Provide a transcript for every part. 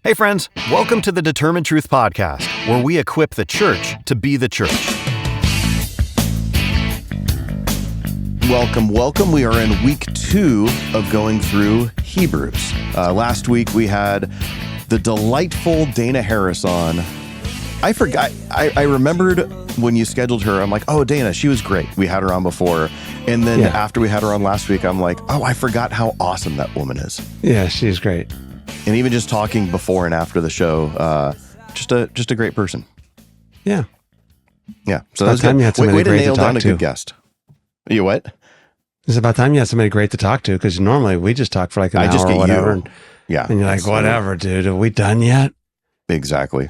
Hey friends, welcome to the Determined Truth Podcast, where we equip the church to be the church. Welcome. We are in week 2 of going through Hebrews. Last week we had the delightful Dana Harris on. I forgot, I remembered when you scheduled her, I'm like, oh, Dana, she was great. We had her on before. And then after we had her on last week, I'm like, oh, I forgot how awesome that woman is. Yeah, she's great. And even just talking before and after the show, just a great person. Yeah. Yeah. So that's time you had somebody way to great nail to talk down a to. good guest. You what? It's about time you had somebody great to talk to, because normally we just talk for like an hour or whatever. And you're like, whatever, dude. Are we done yet? Exactly.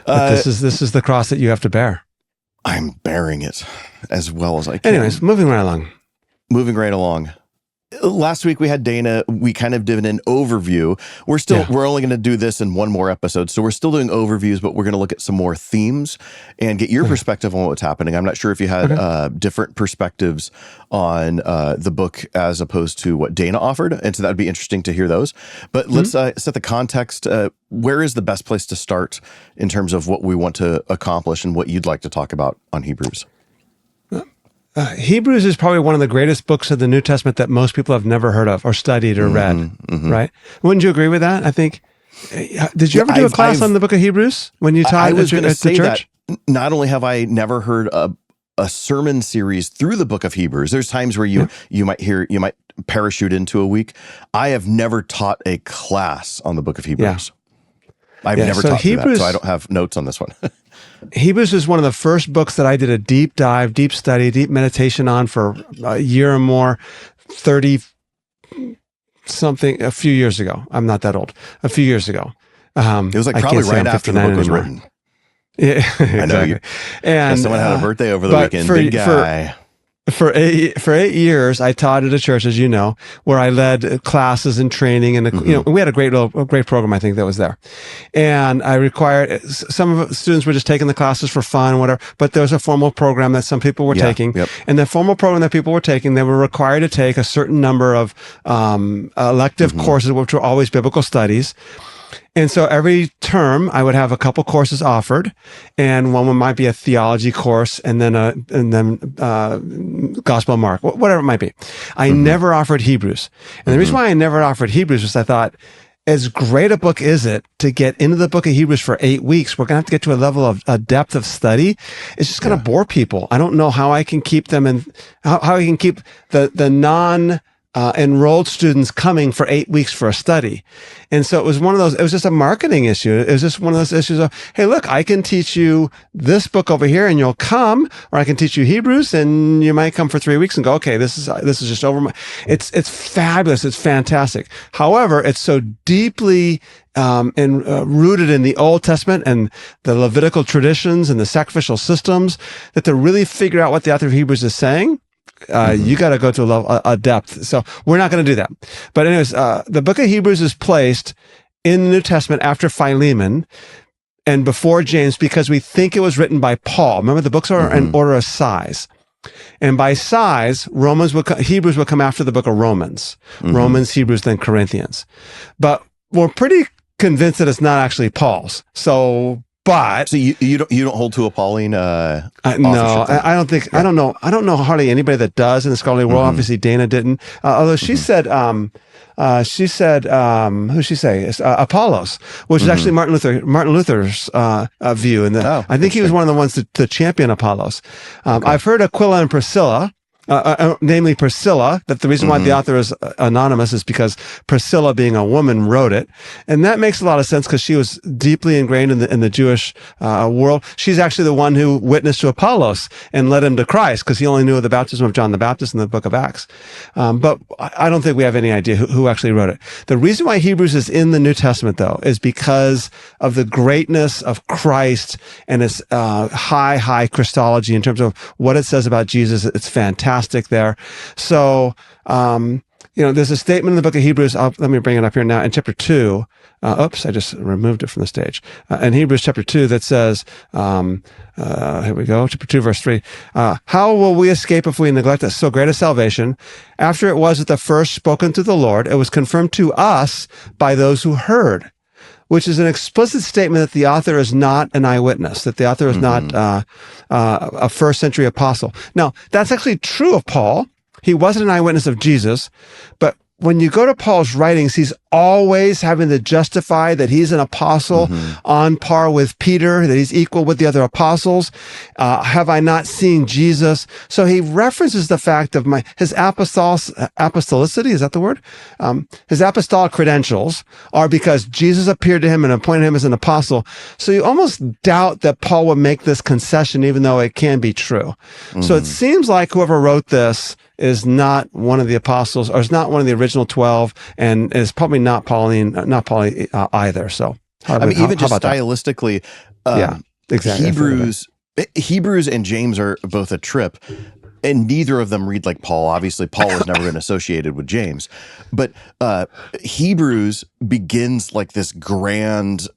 But this is the cross that you have to bear. I'm bearing it as well as I can. Anyways, moving right along. Last week we had Dana. We kind of did an overview. We're only going to do this in one more episode, so we're still doing overviews, but we're going to look at some more themes and get your perspective on what's happening. I'm not sure if you had different perspectives on the book as opposed to what Dana offered, and so that'd be interesting to hear those. But let's set the context. Where is the best place to start in terms of what we want to accomplish and what you'd like to talk about on Hebrews? Hebrews is probably one of the greatest books of the New Testament that most people have never heard of or studied or read, right? Wouldn't you agree with that? I think, did you ever do a class on the book of Hebrews when you taught at the church? Not only have I never heard a sermon series through the book of Hebrews, there's times where you might parachute into a week. I have never taught a class on the book of Hebrews. I've never taught Hebrews, that, so I don't have notes on this one. Hebrews is one of the first books that I did a deep dive, deep study, deep meditation on for a year or more, 30-something, a few years ago. I'm not that old. A few years ago. It was like probably right after the book was written. Yeah, exactly. I know you. And someone had a birthday over the weekend. Big guy. For 8 years, I taught at a church, as you know, where I led classes and training, and we had a great program, I think, that was there. And I required some of the students were just taking the classes for fun, whatever. But there was a formal program that some people were taking, and the formal program that people were taking, they were required to take a certain number of elective courses, which were always biblical studies. And so every term I would have a couple courses offered, and one might be a theology course, and then Gospel of Mark, whatever it might be. I never offered Hebrews. And the reason why I never offered Hebrews was I thought, as great a book is it to get into the book of Hebrews for 8 weeks, we're going to have to get to a level of a depth of study. It's just going to bore people. I don't know how I can keep them in, how I can keep the enrolled students coming for 8 weeks for a study. And so it was just a marketing issue. It was just one of those issues of, hey, look, I can teach you this book over here and you'll come, or I can teach you Hebrews and you might come for 3 weeks and go, okay, this is just over. It's fabulous. It's fantastic. However, it's so deeply rooted in the Old Testament and the Levitical traditions and the sacrificial systems that to really figure out what the author of Hebrews is saying, you got to go to a depth. So we're not going to do that. But anyways, the book of Hebrews is placed in the New Testament after Philemon and before James because we think it was written by Paul. Remember, the books are in order of size. And by size, Hebrews will come after the book of Romans. Romans, Hebrews, then Corinthians. But we're pretty convinced that it's not actually Paul's. So you don't hold to a Pauline no, I don't think I don't know hardly anybody that does in the scholarly world. Obviously Dana didn't, although she said who'd she say? Apollos, which is actually Martin Luther's view, and I think he was one of the ones to champion Apollos. I've heard Aquila and Priscilla, namely Priscilla, that the reason why the author is anonymous is because Priscilla, being a woman, wrote it. And that makes a lot of sense because she was deeply ingrained in the Jewish world. She's actually the one who witnessed to Apollos and led him to Christ because he only knew of the baptism of John the Baptist in the book of Acts. But I don't think we have any idea who actually wrote it. The reason why Hebrews is in the New Testament, though, is because of the greatness of Christ and its high Christology in terms of what it says about Jesus. It's fantastic there. So, there's a statement in the book of Hebrews. Let me bring it up here now in chapter 2. I just removed it from the stage. In Hebrews chapter 2 that says, here we go, chapter 2, verse 3. How will we escape if we neglect so great a salvation? After it was at the first spoken to the Lord, it was confirmed to us by those who heard. which is an explicit statement that the author is not an eyewitness, that the author is not a first century apostle. Now, that's actually true of Paul. He wasn't an eyewitness of Jesus, but when you go to Paul's writings, he's always having to justify that he's an apostle on par with Peter, that he's equal with the other apostles. Have I not seen Jesus? So he references the fact of his apostolicity, is that the word? His apostolic credentials are because Jesus appeared to him and appointed him as an apostle. So you almost doubt that Paul would make this concession, even though it can be true. So it seems like whoever wrote this is not one of the apostles, or is not one of the original 12, and is probably not Pauline, either. So, even just stylistically, exactly. Hebrews and James are both a trip, and neither of them read like Paul. Obviously, Paul has never been associated with James, but Hebrews begins like this grand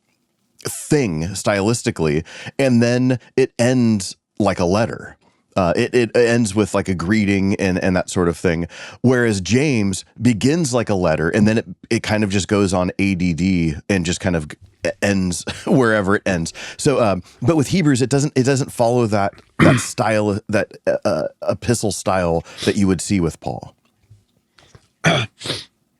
thing stylistically, and then it ends like a letter. It ends with like a greeting and that sort of thing, whereas James begins like a letter, and then it kind of just goes on ADD and just kind of ends wherever it ends. So, but with Hebrews, it doesn't follow that style, that epistle style that you would see with Paul.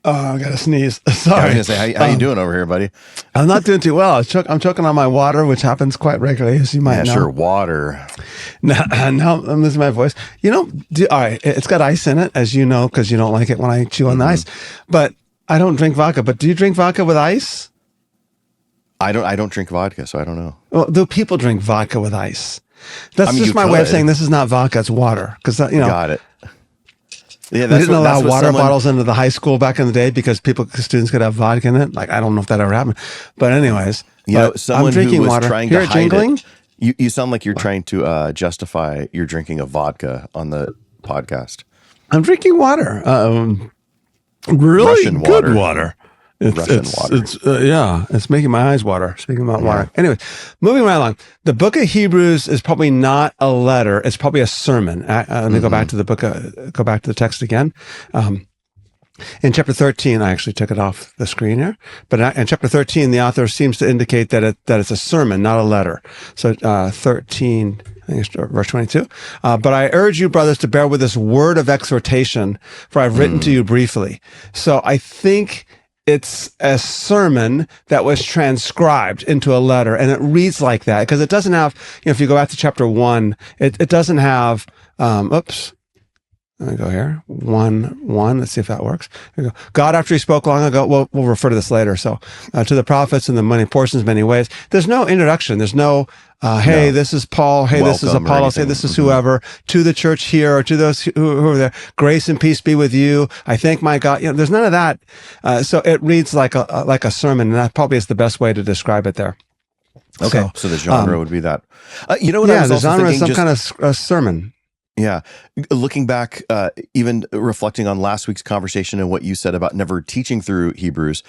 Oh, I got to sneeze. Sorry. I was going to say, how you doing over here, buddy? I'm not doing too well. I'm choking on my water, which happens quite regularly, as you might know. Sure, water. Now I'm losing my voice. All right, it's got ice in it, as you know, because you don't like it when I chew on the ice. But I don't drink vodka. But do you drink vodka with ice? I don't drink vodka, so I don't know. Well, do people drink vodka with ice? That's just my way of saying this is not vodka, it's water. Because, Got it. Yeah, we didn't allow water bottles into the high school back in the day because students could have vodka in it. Like, I don't know if that ever happened. But anyways, someone I'm drinking who was water. trying to hide it. You sound like you're trying to justify your drinking of vodka on the podcast. I'm drinking water. Really Russian good water. It's making my eyes water. Speaking about water. Anyway, moving right along. The book of Hebrews is probably not a letter. It's probably a sermon. Let me go back to the text again. In chapter 13, I actually took it off the screen here, but in chapter 13, the author seems to indicate that it's a sermon, not a letter. So 13, I think it's verse 22. But I urge you, brothers, to bear with this word of exhortation, for I've written to you briefly. So I think it's a sermon that was transcribed into a letter, and it reads like that because it doesn't have, if you go back to chapter 1, it doesn't have, let me go here. 1:1. Let's see if that works. Here we go. God, after he spoke long ago, we'll refer to this later. So, to the prophets in the many portions, many ways. There's no introduction. There's no, hey, this is Paul. Hey, this is Apollos. Hey, this is whoever. To the church here, or to those who are there. Grace and peace be with you. I thank my God. There's none of that. So it reads like a sermon, and that probably is the best way to describe it there. Okay. So the genre would be that. You know what? Yeah, the genre is some kind of sermon. Yeah. Looking back, even reflecting on last week's conversation and what you said about never teaching through Hebrews,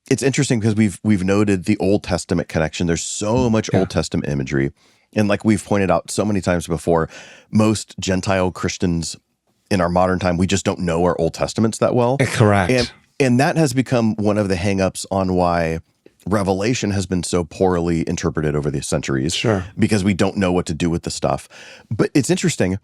it's interesting because we've noted the Old Testament connection. There's so much Old Testament imagery. And like we've pointed out so many times before, most Gentile Christians in our modern time, we just don't know our Old Testaments that well. Correct. And that has become one of the hangups on why Revelation has been so poorly interpreted over the centuries. Sure. Because we don't know what to do with the stuff. But it's interesting.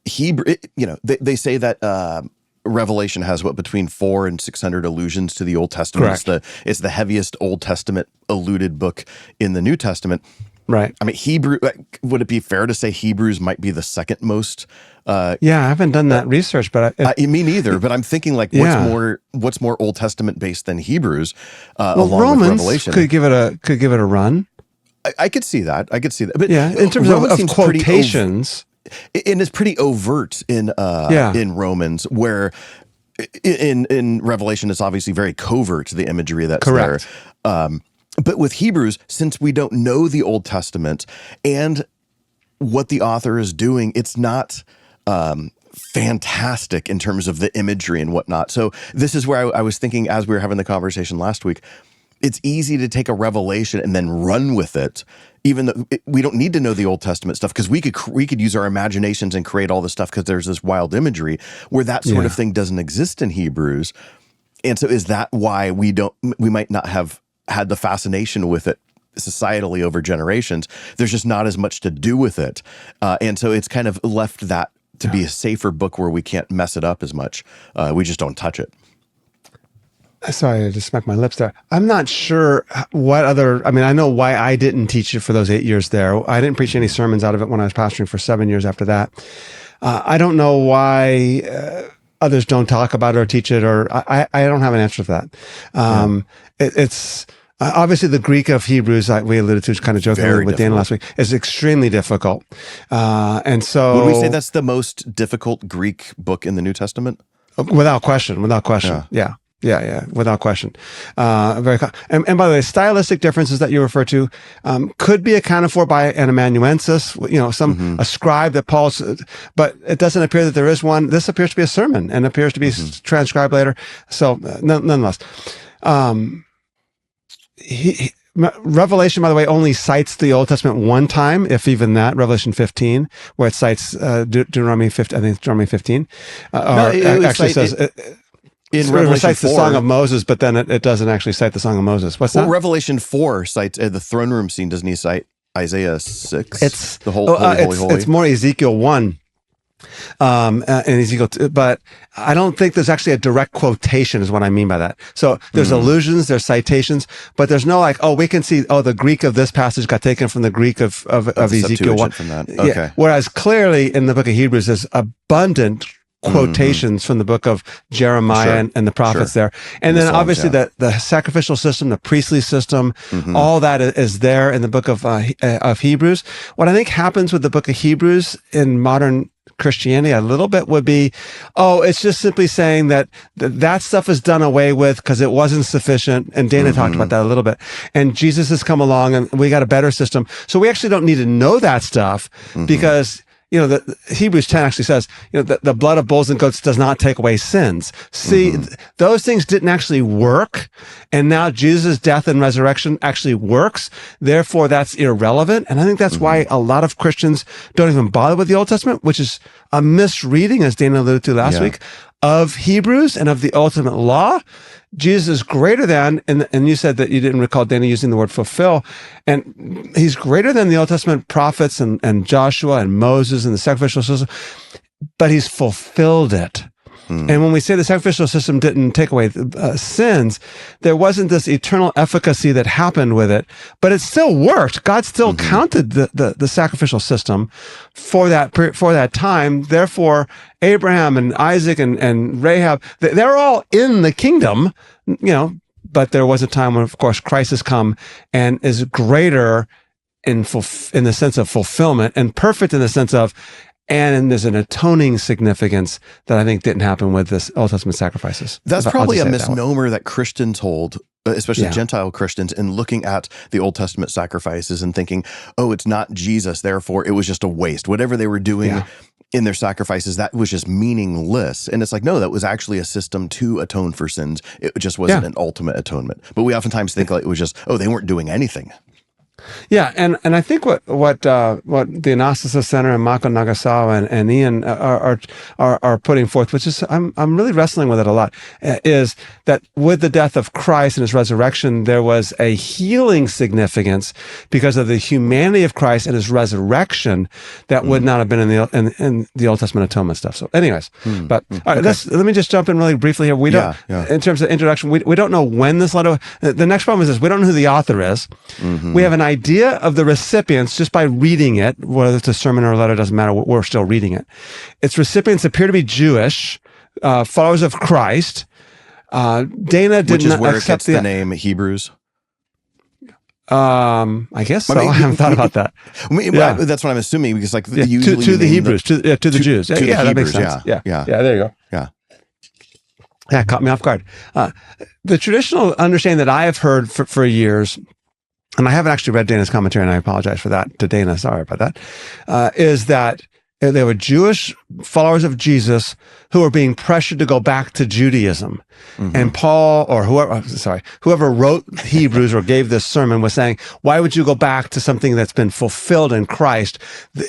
They say that Revelation has between 400 and 600 allusions to the Old Testament. Correct. It's the heaviest Old Testament alluded book in the New Testament. Right. I mean, would it be fair to say Hebrews might be the second most? I haven't done that research, but me neither. But I'm thinking like, what's more Old Testament based than Hebrews? Along Romans with Revelation could give it a run. I could see that. But in terms of quotations. And it's pretty overt in Romans, where in Revelation it's obviously very covert, the imagery that's correct there. But with Hebrews, since we don't know the Old Testament and what the author is doing, it's not fantastic in terms of the imagery and whatnot. So this is where I was thinking as we were having the conversation last week. It's easy to take a revelation and then run with it, even though we don't need to know the Old Testament stuff, because we could use our imaginations and create all this stuff because there's this wild imagery where that sort of thing doesn't exist in Hebrews. And so is that why we might not have had the fascination with it societally over generations. There's just not as much to do with it. And so it's kind of left that to be a safer book where we can't mess it up as much. We just don't touch it. Sorry, I just smacked my lips there. I'm not sure what other, I know why I didn't teach it for those 8 years there. I didn't preach any sermons out of it when I was pastoring for 7 years after that. I don't know why others don't talk about it or teach it, or I don't have an answer for that. It's obviously the Greek of Hebrews, like we alluded to kind of jokingly with Dana last week, is extremely difficult. And so... Would we say that's the most difficult Greek book in the New Testament? Without question. Yeah, without question. And by the way, stylistic differences that you refer to could be accounted for by an amanuensis, a scribe that Paul's, but it doesn't appear that there is one. This appears to be a sermon and appears to be transcribed later. So nonetheless, Revelation, by the way, only cites the Old Testament one time, if even that, Revelation 15, where it cites Deuteronomy 15, I think it's Deuteronomy 15. It recites the Song of Moses, but then it doesn't actually cite the Song of Moses. What's that? Well, Revelation 4 cites the throne room scene. Doesn't he cite Isaiah 6? It's the whole holy. It's more Ezekiel 1. And Ezekiel 2, but I don't think there's actually a direct quotation is what I mean by that. So there's allusions, there's citations, but there's no we can see, the Greek of this passage got taken from the Greek of Ezekiel 1. From that. Okay. Yeah. Whereas clearly in the book of Hebrews, there's abundant quotations from the book of Jeremiah and the prophets there. And then obviously the sacrificial system, the priestly system, all that is there in the book of Hebrews. What I think happens with the book of Hebrews in modern Christianity a little bit would be, it's just simply saying that stuff is done away with because it wasn't sufficient. And Dana talked about that a little bit. And Jesus has come along and we got a better system. So we actually don't need to know that stuff because the Hebrews 10 actually says, the blood of bulls and goats does not take away sins. See, those things didn't actually work. And now Jesus' death and resurrection actually works. Therefore, that's irrelevant. And I think that's why a lot of Christians don't even bother with the Old Testament, which is a misreading, as Dana alluded to last week, of Hebrews and of the ultimate law. Jesus is greater than, and you said that you didn't recall Dana using the word fulfill, and he's greater than the Old Testament prophets and Joshua and Moses and the sacrificial system, but he's fulfilled it. And when we say the sacrificial system didn't take away sins, there wasn't this eternal efficacy that happened with it, but it still worked. God still counted the sacrificial system for that time. Therefore, Abraham and Isaac and Rahab, they're all in the kingdom, but there was a time when, of course, Christ has come and is greater in the sense of fulfillment and perfect in the sense of, and there's an atoning significance that I think didn't happen with this Old Testament sacrifices. That's probably a misnomer that Christians hold, especially Gentile Christians, in looking at the Old Testament sacrifices and thinking, it's not Jesus, therefore it was just a waste. Whatever they were doing in their sacrifices, that was just meaningless. And it's like, no, that was actually a system to atone for sins. It just wasn't an ultimate atonement. But we oftentimes think like it was just, they weren't doing anything. Yeah, and I think what the Anastasis Center and Mako Nagasawa and Ian are putting forth, which is I'm really wrestling with it a lot, is that with the death of Christ and his resurrection, there was a healing significance because of the humanity of Christ and his resurrection that would not have been in the Old Testament atonement stuff. So, anyways, but all right, let me just jump in really briefly here. We don't, in terms of introduction, we don't know when this letter. The next problem is this: we don't know who the author is. We have an idea of the recipients just by reading it, whether it's a sermon or a letter, doesn't matter, we're still reading it. Its recipients appear to be Jewish, followers of Christ. Dana did Which is not where accept it gets the name Hebrews. I guess so. I haven't thought about that. That's what I'm assuming, because usually to the Hebrews, to the Jews. To the that Hebrews, makes sense. Yeah, there you go. Yeah. That caught me off guard. The traditional understanding that I have heard for years, and I haven't actually read Dana's commentary, and I apologize for that to Dana. Sorry about that. Is that they were Jewish followers of Jesus who were being pressured to go back to Judaism. And Paul, or whoever wrote Hebrews or gave this sermon was saying, why would you go back to something that's been fulfilled in Christ?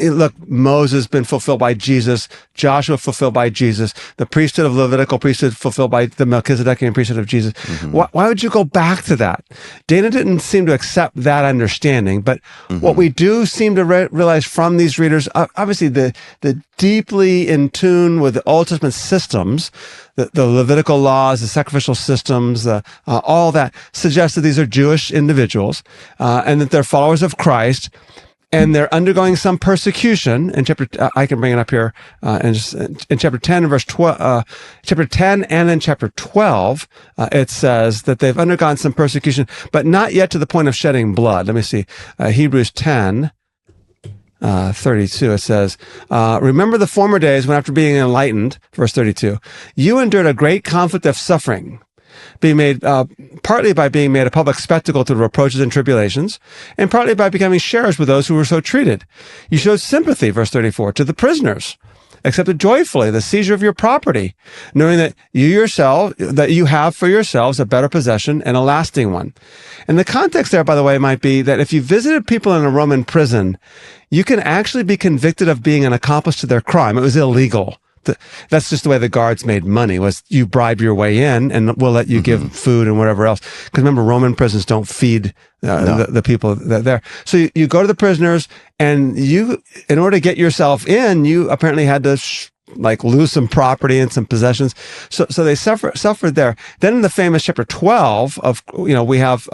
Look, Moses been fulfilled by Jesus, Joshua fulfilled by Jesus, the priesthood of Levitical priesthood fulfilled by the Melchizedekian priesthood of Jesus. Why would you go back to that? Dana didn't seem to accept that understanding, but what we do seem to realize from these readers, obviously the deeply in tune with the Old Testament systems, the Levitical laws, the sacrificial systems, all that suggests that these are Jewish individuals, and that they're followers of Christ, and they're undergoing some persecution. In chapter, I can bring it up here, in chapter 10 and verse 12, chapter 10 and in chapter 12, it says that they've undergone some persecution, but not yet to the point of shedding blood. Let me see, Hebrews 10. 32, it says, remember the former days when after being enlightened, verse 32, you endured a great conflict of suffering, being made, partly by being made a public spectacle through reproaches and tribulations, and partly by becoming sharers with those who were so treated. You showed sympathy, verse 34, to the prisoners, accepted joyfully the seizure of your property, knowing that you have for yourselves a better possession and a lasting one. And the context there, by the way, might be that if you visited people in a Roman prison, you can actually be convicted of being an accomplice to their crime. It was illegal. That's just the way the guards made money, was you bribe your way in and we'll let you give food and whatever else. Because remember, Roman prisons don't feed the people that are there. So you go to the prisoners, and you, in order to get yourself in, you apparently had to lose some property and some possessions. So they suffered there. Then in the famous chapter 12 of, we have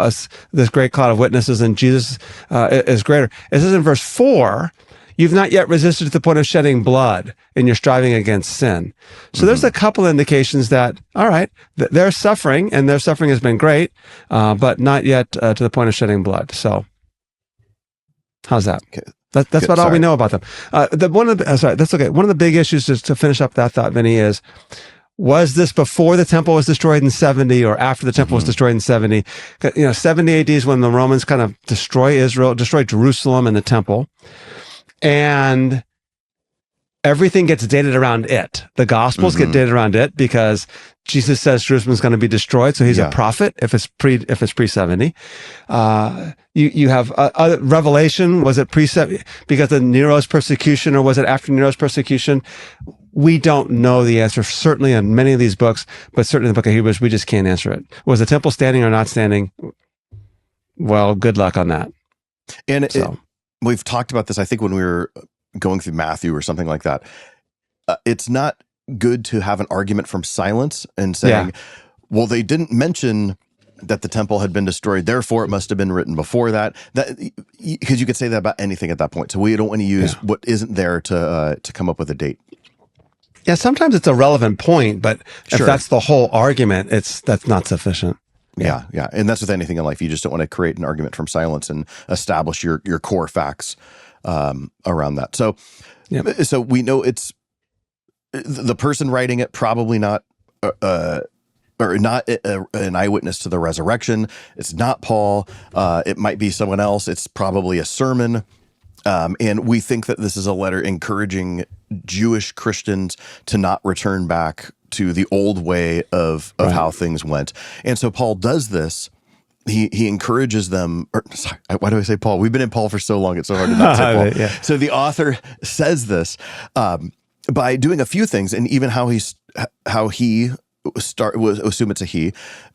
this great cloud of witnesses, and Jesus is greater. It says in verse 4, you've not yet resisted to the point of shedding blood in your striving against sin. So there's a couple indications that, all right, they're suffering, and their suffering has been great, but not yet to the point of shedding blood. So how's that? Okay. That's about all we know about them. That's okay. One of the big issues, just to finish up that thought, Vinnie, was this before the temple was destroyed in 70 or after the temple was destroyed in 70? 70 AD is when the Romans kind of destroyed Jerusalem and the temple. And everything gets dated around it. The Gospels get dated around it because Jesus says Jerusalem is going to be destroyed, so he's a prophet if it's pre 70. You have Revelation. Was it pre 70 because of Nero's persecution, or was it after Nero's persecution? We don't know the answer. Certainly in many of these books, but certainly in the book of Hebrews, we just can't answer it. Was the temple standing or not standing? Well, good luck on that. And we've talked about this, I think, when we were going through Matthew or something like that. It's not good to have an argument from silence and saying, well, they didn't mention that the temple had been destroyed, therefore it must have been written before that. Because you could say that about anything at that point. So we don't want to use what isn't there to come up with a date. Yeah, sometimes it's a relevant point, but if that's the whole argument, that's not sufficient. Yeah. And that's with anything in life. You just don't want to create an argument from silence and establish your core facts around that. So, so we know it's the person writing it, probably not or not an eyewitness to the resurrection. It's not Paul. It might be someone else. It's probably a sermon. And we think that this is a letter encouraging Jewish Christians to not return back to the old way of how things went. And so Paul does this. He encourages them. Why do I say Paul? We've been in Paul for so long, it's so hard to not say Paul. So the author says this by doing a few things, and even how he assume it's a he.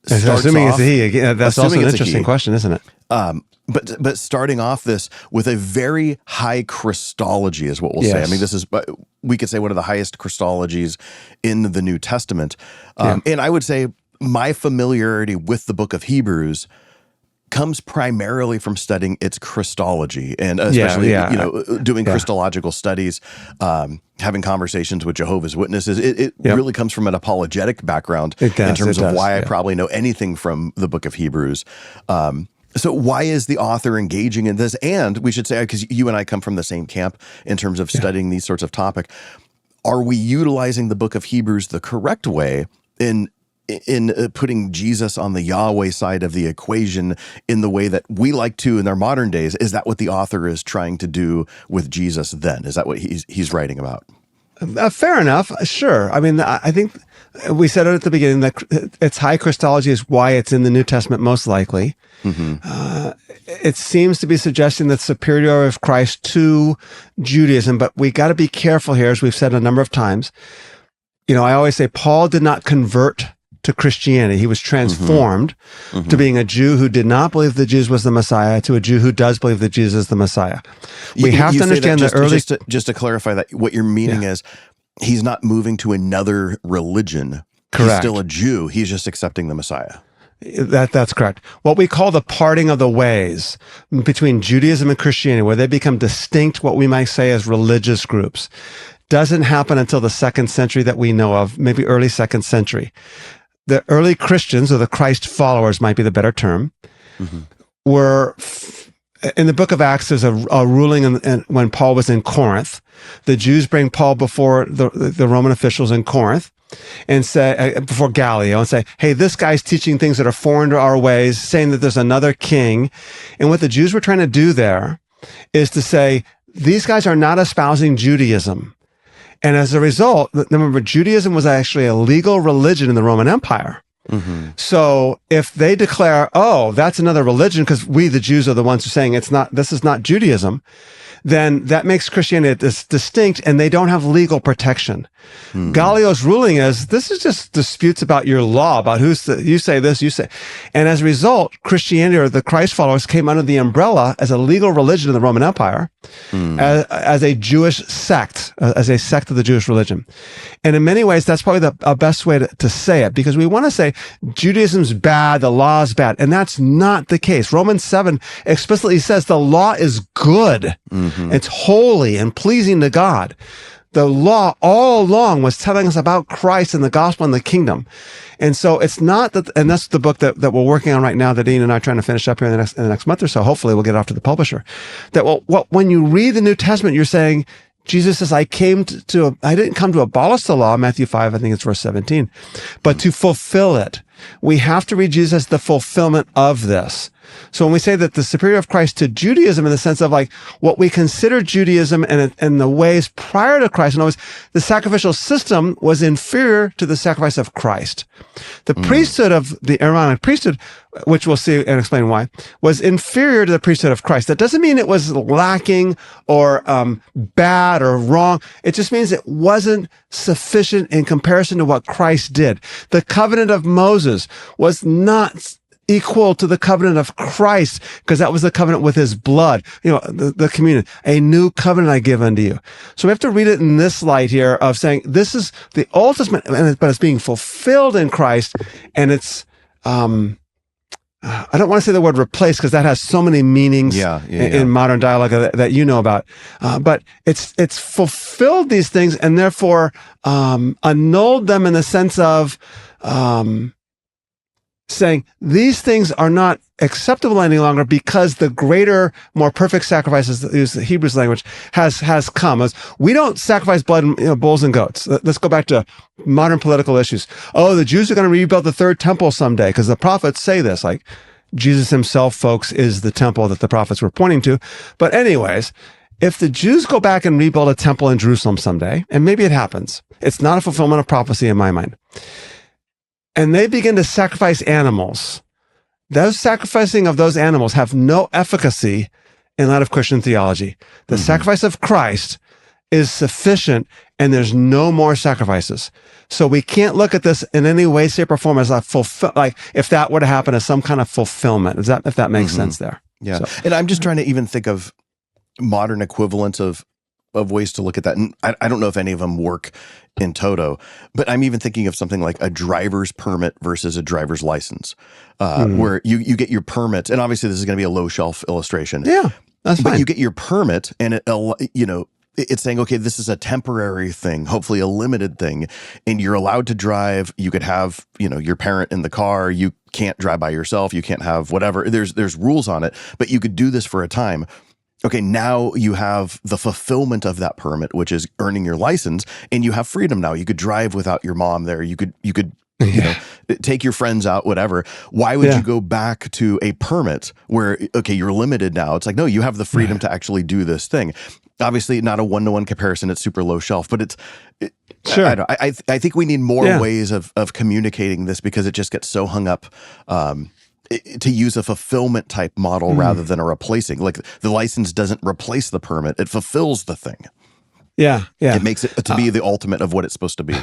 Assuming it's a he. That's also an interesting question, isn't it? But starting off this with a very high Christology is what we'll say. I mean, this is, we could say, one of the highest Christologies in the New Testament. And I would say my familiarity with the book of Hebrews comes primarily from studying its Christology, and especially doing Christological studies, having conversations with Jehovah's Witnesses. It really comes from an apologetic background in terms of why I probably know anything from the book of Hebrews. So why is the author engaging in this? And we should say, because you and I come from the same camp in terms of studying these sorts of topics, are we utilizing the book of Hebrews the correct way in putting Jesus on the Yahweh side of the equation in the way that we like to in our modern days? Is that what the author is trying to do with Jesus then? Is that what he's writing about? Fair enough. Sure. I mean, I think we said it at the beginning that its high Christology is why it's in the New Testament most likely. It seems to be suggesting the superiority of Christ to Judaism, but we got to be careful here, as we've said a number of times. I always say Paul did not convert to Christianity. He was transformed to being a Jew who did not believe that Jesus was the Messiah to a Jew who does believe that Jesus is the Messiah. We have to understand that early... Just to clarify that, what you're meaning is he's not moving to another religion. Correct. He's still a Jew. He's just accepting the Messiah. That's correct. What we call the parting of the ways between Judaism and Christianity, where they become distinct, what we might say as religious groups, doesn't happen until the 2nd century that we know of, maybe early 2nd century. The early Christians, or the Christ followers might be the better term, were, in the book of Acts, there's a ruling when Paul was in Corinth. The Jews bring Paul before the Roman officials in Corinth and say, before Gallio, and say, hey, this guy's teaching things that are foreign to our ways, saying that there's another king. And what the Jews were trying to do there is to say, these guys are not espousing Judaism. And as a result, remember, Judaism was actually a legal religion in the Roman Empire. So if they declare, oh, that's another religion, because we, the Jews, are the ones who are saying this is not Judaism, then that makes Christianity distinct, and they don't have legal protection. Gallio's ruling is, this is just disputes about your law, about you say this, you say. And as a result, Christianity, or the Christ followers, came under the umbrella as a legal religion in the Roman Empire, as a Jewish sect, as a sect of the Jewish religion. And in many ways, that's probably the best way to say it, because we want to say Judaism's bad, the law is bad, and that's not the case. Romans 7 explicitly says the law is good. It's holy and pleasing to God. The law all along was telling us about Christ and the gospel and the kingdom. And so it's not that, and that's the book that we're working on right now, that Ian and I are trying to finish up here in the next month or so. Hopefully we'll get it off to the publisher. That when you read the New Testament, you're saying, Jesus says, I didn't come to abolish the law, Matthew 5, I think it's verse 17, but to fulfill it. We have to read Jesus as the fulfillment of this. So when we say that the superior of Christ to Judaism, in the sense of like what we consider Judaism and the ways prior to Christ, in other words, the sacrificial system was inferior to the sacrifice of Christ. The priesthood of the Aaronic priesthood, which we'll see and explain why, was inferior to the priesthood of Christ. That doesn't mean it was lacking or bad or wrong. It just means it wasn't sufficient in comparison to what Christ did. The covenant of Moses was not equal to the covenant of Christ, because that was the covenant with his blood, the communion. A new covenant I give unto you. So we have to read it in this light here of saying this is the Old Testament, but it's being fulfilled in Christ, and it's, I don't want to say the word replace, because that has so many meanings in modern dialogue that you know about. But it's fulfilled these things, and therefore annulled them in the sense of saying these things are not acceptable any longer, because the greater, more perfect sacrifices, to use the Hebrews language, has come. We don't sacrifice blood in bulls and goats. Let's go back to modern political issues. Oh, the Jews are going to rebuild the third temple someday, because the prophets say this. Like, Jesus himself, folks, is the temple that the prophets were pointing to. But anyways, if the Jews go back and rebuild a temple in Jerusalem someday, and maybe it happens, it's not a fulfillment of prophecy in my mind, and they begin to sacrifice animals, those sacrificing of those animals have no efficacy in light of Christian theology. The sacrifice of Christ is sufficient, and there's no more sacrifices. So we can't look at this in any way, shape, or form as like if that were to happen, as some kind of fulfillment. If that makes sense there? Yeah. So. And I'm just trying to even think of modern equivalents of ways to look at that. And I don't know if any of them work in toto, but I'm even thinking of something like a driver's permit versus a driver's license, where you get your permit, and obviously this is going to be a low shelf illustration. Yeah, that's fine. But you get your permit, and it's saying, okay, this is a temporary thing, hopefully a limited thing, and you're allowed to drive. You could have, your parent in the car. You can't drive by yourself. You can't have whatever. There's rules on it, but you could do this for a time. Okay, now you have the fulfillment of that permit, which is earning your license, and you have freedom now. You could drive without your mom there. You could take your friends out, whatever. Why would you go back to a permit where, okay, you're limited now? It's like, no, you have the freedom to actually do this thing. Obviously, not a one-to-one comparison. It's super low shelf, but Sure. I think we need more ways of communicating this, because it just gets so hung up to use a fulfillment type model rather than a replacing. Like, the license doesn't replace the permit; it fulfills the thing. Yeah. It makes it to be the ultimate of what it's supposed to be.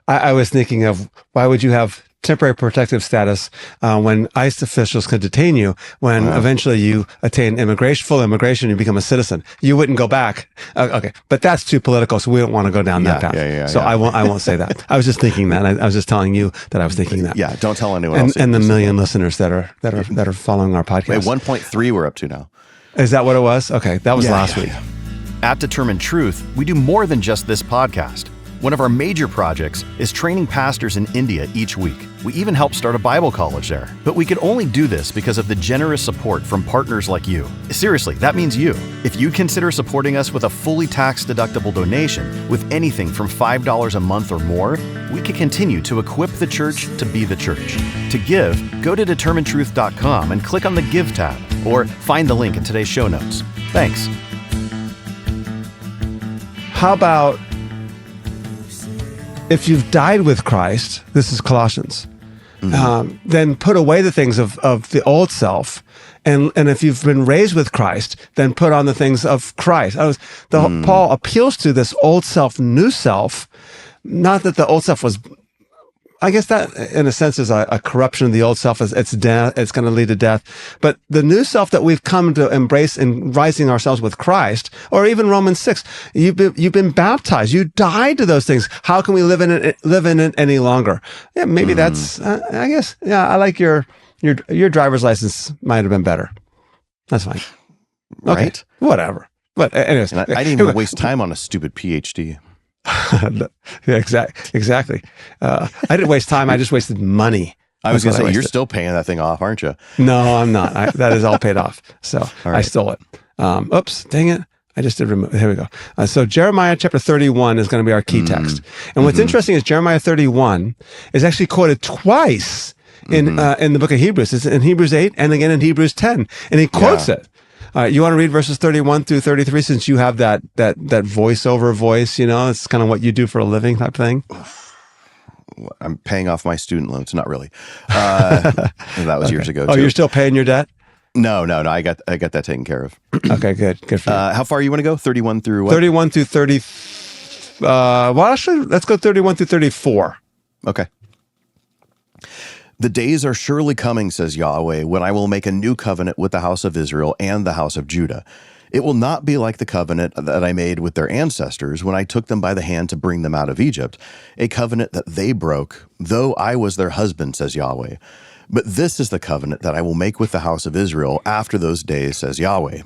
I was thinking of, why would you have temporary protective status when ICE officials could detain you when eventually you attain full immigration, you become a citizen? You wouldn't go back. Okay, but that's too political, so we don't want to go down that path. So I won't say that. I was just thinking that. I was just telling you that I was thinking that. Yeah, don't tell anyone else. And the million listeners that are following our podcast. Wait, 1.3 we're up to now. Is that what it was? Okay, that was last week. At Determined Truth, we do more than just this podcast. One of our major projects is training pastors in India each week. We even help start a Bible college there. But we could only do this because of the generous support from partners like you. Seriously, that means you. If you consider supporting us with a fully tax-deductible donation with anything from $5 a month or more, we can continue to equip the church to be the church. To give, go to determinedtruth.com and click on the Give tab, or find the link in today's show notes. Thanks. How about, if you've died with Christ, this is Colossians, then put away the things of the old self. And if you've been raised with Christ, then put on the things of Christ. Paul appeals to this old self, new self. Not that the old self was, I guess that in a sense is a corruption of the old self. It's death. It's going to lead to death. But the new self that we've come to embrace in rising ourselves with Christ, or even Romans 6, you've been baptized. You died to those things. How can we live in it any longer? Yeah, maybe that's. I guess. Yeah, I like your driver's license. Might have been better. That's fine. Okay, Right? Whatever. But anyways, And I didn't even waste time on a stupid PhD. Yeah, exactly. I didn't waste time. I just wasted money. I was going to That's what say, you're wasted. still paying that thing off, aren't you? No, I'm not. That is all paid off. So I right. stole it. Oops, dang it. I just did remove. Here we go. So Jeremiah chapter 31 is going to be our key text. And what's interesting is Jeremiah 31 is actually quoted twice in the book of Hebrews. It's in Hebrews 8 and again in Hebrews 10. And he quotes it. You want to read verses 31 through 33, since you have that voiceover voice, it's kind of what you do for a living type thing. I'm paying off my student loans. Not really. That was years ago, too. Oh, you're still paying your debt? No. I got that taken care of. Okay, good for you. How far you want to go? 31 through what? 31 through 30. Well, actually, let's go 31 through 34. Okay. The days are surely coming, says Yahweh, when I will make a new covenant with the house of Israel and the house of Judah. It will not be like the covenant that I made with their ancestors when I took them by the hand to bring them out of Egypt, a covenant that they broke, though I was their husband, says Yahweh. But this is the covenant that I will make with the house of Israel after those days, says Yahweh.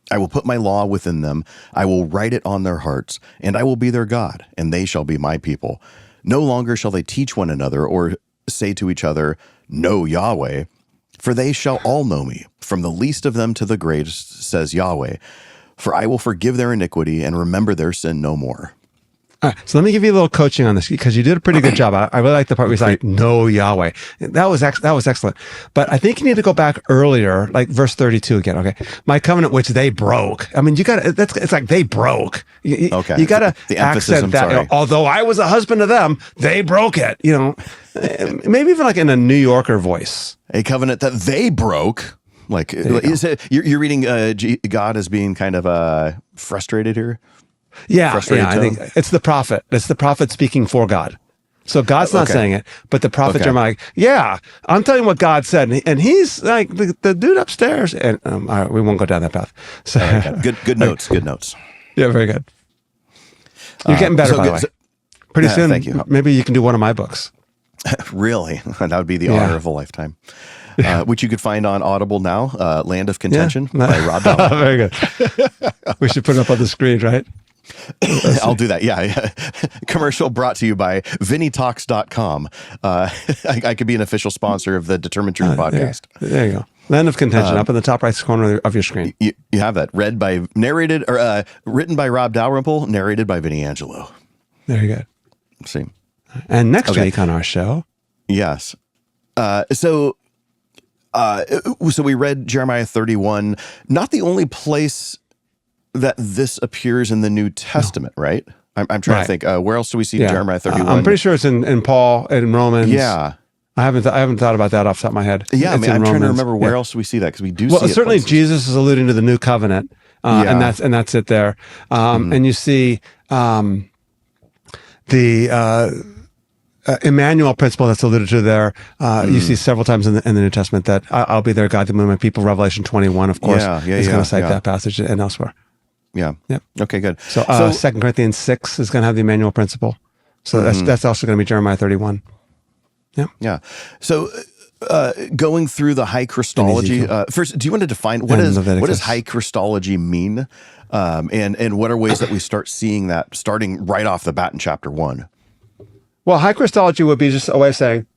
I will put my law within them, I will write it on their hearts, and I will be their God, and they shall be my people. No longer shall they teach one another or say to each other, know Yahweh, for they shall all know me, from the least of them to the greatest, says Yahweh. For I will forgive their iniquity and remember their sin no more. All right, so let me give you a little coaching on this, because you did a pretty good job. I really like the part where he's like, "No Yahweh." That was excellent. But I think you need to go back earlier, like verse 32 again. Okay, my covenant which they broke. I mean, you got to. It's like they broke. Okay, you got to the emphasis, accent that. Although I was a husband to them, they broke it. Maybe even like in a New Yorker voice. A covenant that they broke. Like, is it, you're reading God as being kind of frustrated here? Yeah, I think it's the prophet. It's the prophet speaking for God. So God's not saying it, but the prophet Jeremiah, I'm telling you what God said. And he's like, the dude upstairs. And all right, we won't go down that path. So Good notes. Good notes. Yeah, very good. You're getting better, by the way. Pretty soon, thank you. Maybe you can do one of my books. Really? That would be the honor of a lifetime. Which you could find on Audible now, Land of Contention by Rob Dowling. Very good. We should put it up on the screen, right? I'll do that. Yeah. Commercial brought to you by VinnieTalks.com. I could be an official sponsor of the Determined Truth podcast. There you go. Land of Contention, up in the top right corner of your screen. You have that written by Rob Dalrymple, narrated by Vinnie Angelo. Very good. See. And next week on our show. Yes. So we read Jeremiah 31, not the only place that this appears in the New Testament, right? I'm trying to think. Where else do we see Jeremiah 31? I'm pretty sure it's in Paul and Romans. Yeah. I haven't thought about that off the top of my head. Yeah, it's I'm trying to remember where else we see that, because we do see it certainly places. Jesus is alluding to the new covenant, and that's it there. And you see the Emmanuel principle that's alluded to there. You see several times in the New Testament that I'll be their God, the moon, my people. Revelation 21, of course, is going to cite that passage and elsewhere. Yeah. Yep. Okay, good. So 2 Corinthians 6 is going to have the Emmanuel principle. So that's also going to be Jeremiah 31. Yeah. Yeah. So going through the high Christology, first, do you want to define what does high Christology mean? And what are ways that we start seeing that starting right off the bat in chapter 1? Well, high Christology would be just a way of saying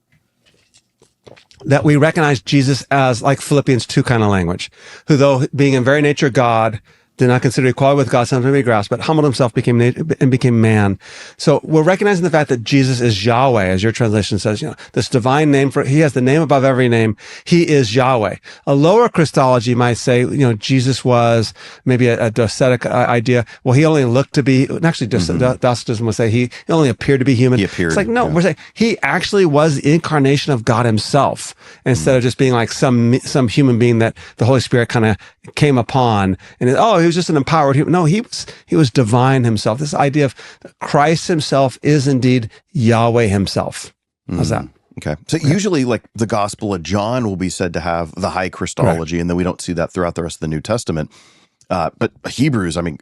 that we recognize Jesus as, like Philippians 2 kind of language, who, though being in very nature God, did not consider equality with God something to be grasped, but humbled himself, became man. So we're recognizing the fact that Jesus is Yahweh, as your translation says, this divine name he has the name above every name. He is Yahweh. A lower Christology might say, Jesus was maybe a docetic idea. Well, he only looked to be, actually Docetism would say he only appeared to be human. He appeared. It's like, no, we're saying he actually was the incarnation of God himself, instead of just being like some human being that the Holy Spirit kind of came upon and he was just an empowered human. No, he was divine himself. This idea of Christ himself is indeed Yahweh himself. How's that? Okay. So usually like the Gospel of John will be said to have the high Christology, and then we don't see that throughout the rest of the New Testament. But Hebrews, I mean,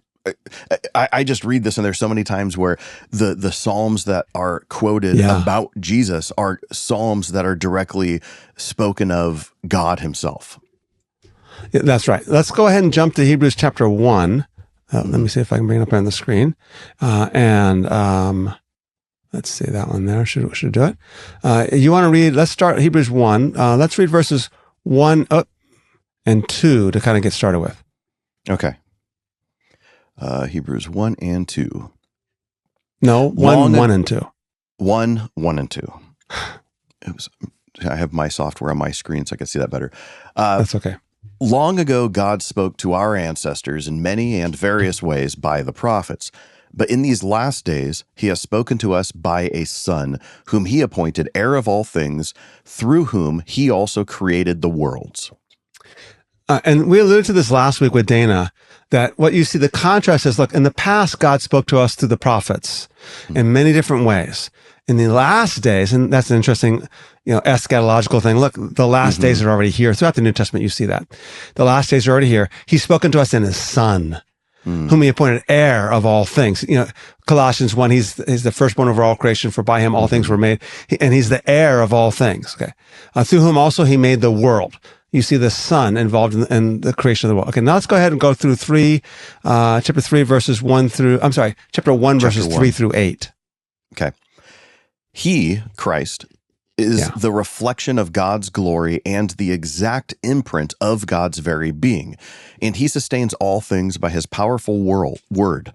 I just read this, and there's so many times where the Psalms that are quoted about Jesus are Psalms that are directly spoken of God himself. Yeah, that's right. Let's go ahead and jump to Hebrews chapter 1. Let me see if I can bring it up on the screen. Let's see that one there. Should do it. You want to read, let's start Hebrews 1. Let's read verses 1 and 2 to kind of get started with. Okay. Hebrews 1 and 2. No, 1 and 2. 1 and 2. I have my software on my screen so I can see that better. That's okay. Long ago, God spoke to our ancestors in many and various ways by the prophets. But in these last days, he has spoken to us by a Son, whom he appointed heir of all things, through whom he also created the worlds. And we alluded to this last week with Dana, that what you see, the contrast is, look, in the past, God spoke to us through the prophets in many different ways. In the last days, and that's an interesting, eschatological thing. Look, the last days are already here. Throughout the New Testament, you see that. The last days are already here. He's spoken to us in his Son, whom he appointed heir of all things. Colossians 1, he's the firstborn over all creation, for by him all things were made. And he's the heir of all things. Okay. Through whom also he made the world. You see the Son involved in the creation of the world. Okay, now let's go ahead and go through chapter 3, verses 1 through, chapter 1, verses 3 through 8. Okay. He, Christ, is the reflection of God's glory and the exact imprint of God's very being, and he sustains all things by his powerful word.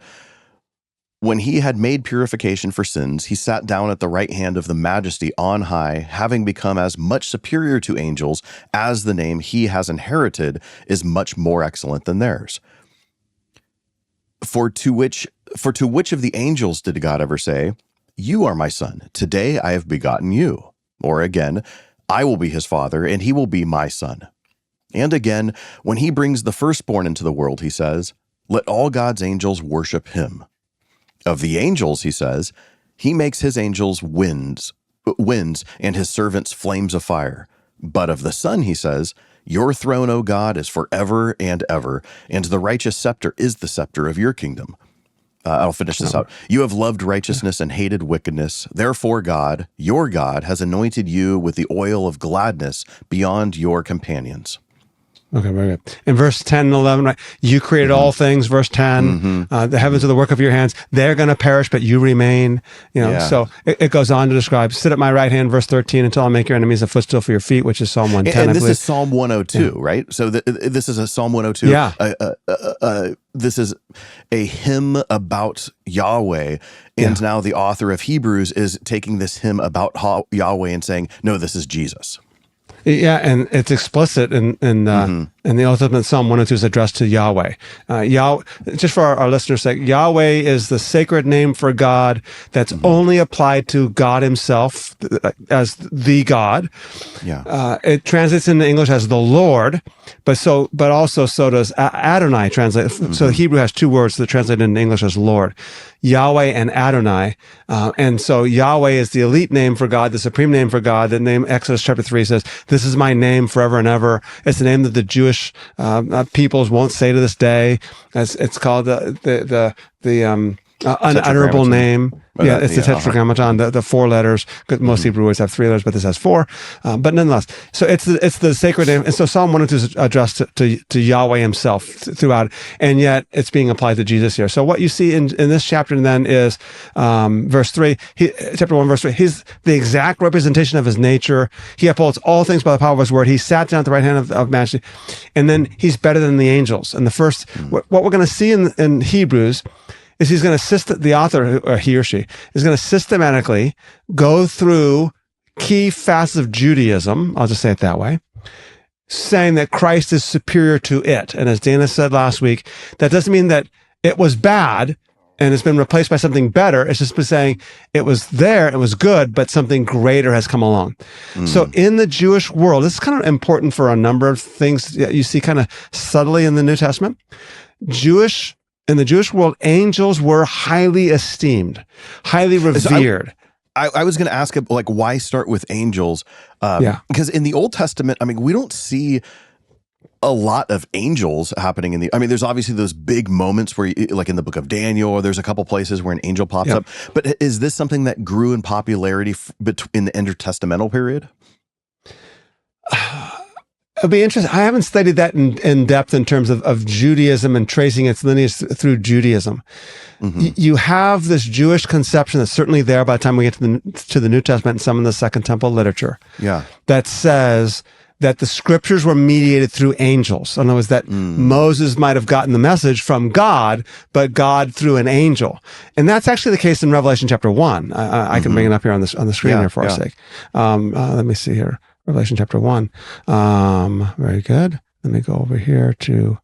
When he had made purification for sins, he sat down at the right hand of the Majesty on high, having become as much superior to angels as the name he has inherited is much more excellent than theirs. For to which of the angels did God ever say, "You are my son, today I have begotten you"? Or again, "I will be his father, and he will be my son"? And again, when he brings the firstborn into the world, he says, "Let all God's angels worship him." Of the angels, he says, "He makes his angels winds, and his servants flames of fire." But of the Son, he says, "Your throne, O God, is forever and ever, and the righteous scepter is the scepter of your kingdom." I'll finish this out. "You have loved righteousness and hated wickedness. Therefore God, your God, has anointed you with the oil of gladness beyond your companions." Okay, very good. In verse 10 and 11, right? You created all things, verse 10. The heavens are the work of your hands. They're going to perish, but you remain. So it goes on to describe, "Sit at my right hand," verse 13, "until I make your enemies a footstool for your feet," which is Psalm 110. And this is Psalm 102, right? So this is a Psalm 102. Yeah. This is a hymn about Yahweh. And now the author of Hebrews is taking this hymn about Yahweh and saying, no, this is Jesus. Yeah, and it's explicit in And the Old Testament Psalm 102 is addressed to Yahweh. Just for our listeners' sake, Yahweh is the sacred name for God that's only applied to God himself as the God. Yeah. It translates into English as the Lord, but also so does Adonai translate. So Hebrew has two words that translate into English as Lord. Yahweh and Adonai. And so Yahweh is the elite name for God, the supreme name for God. The name, Exodus chapter 3 says, "This is my name forever and ever." It's the name that the Jewish peoples won't say to this day. It's called the unutterable name. Yeah, it's the Tetragrammaton, the four letters. Most Hebrew words have three letters, but this has four. But nonetheless, so it's the sacred name. And so Psalm 102 is addressed to Yahweh himself throughout, and yet it's being applied to Jesus here. So what you see in this chapter then is verse 3, chapter 1, verse 3. He's the exact representation of his nature. He upholds all things by the power of his word. He sat down at the right hand of majesty. And then he's better than the angels. And the first, what we're going to see in Hebrews is he's going to the author, or he or she, is going to systematically go through key facets of Judaism, I'll just say it that way, saying that Christ is superior to it. And as Dana said last week, that doesn't mean that it was bad and it's been replaced by something better. It's just saying it was there, it was good, but something greater has come along. So in the Jewish world, this is kind of important for a number of things that you see kind of subtly in the New Testament. In the Jewish world, angels were highly esteemed, highly revered. I was going to ask, like, why start with angels? Because in the Old Testament, I mean, we don't see a lot of angels happening there's obviously those big moments where, like in the book of Daniel, or there's a couple places where an angel pops up. But is this something that grew in popularity in the intertestamental period? It'll be interesting. I haven't studied that in depth in terms of Judaism and tracing its lineage through Judaism. You have this Jewish conception that's certainly there by the time we get to the New Testament and some of the Second Temple literature. That says that the scriptures were mediated through angels. In other words, that Moses might have gotten the message from God, but God through an angel. And that's actually the case in Revelation chapter 1. I can bring it up here on the screen here for our sake. Let me see here. Revelation chapter 1. Very good. Let me go over here to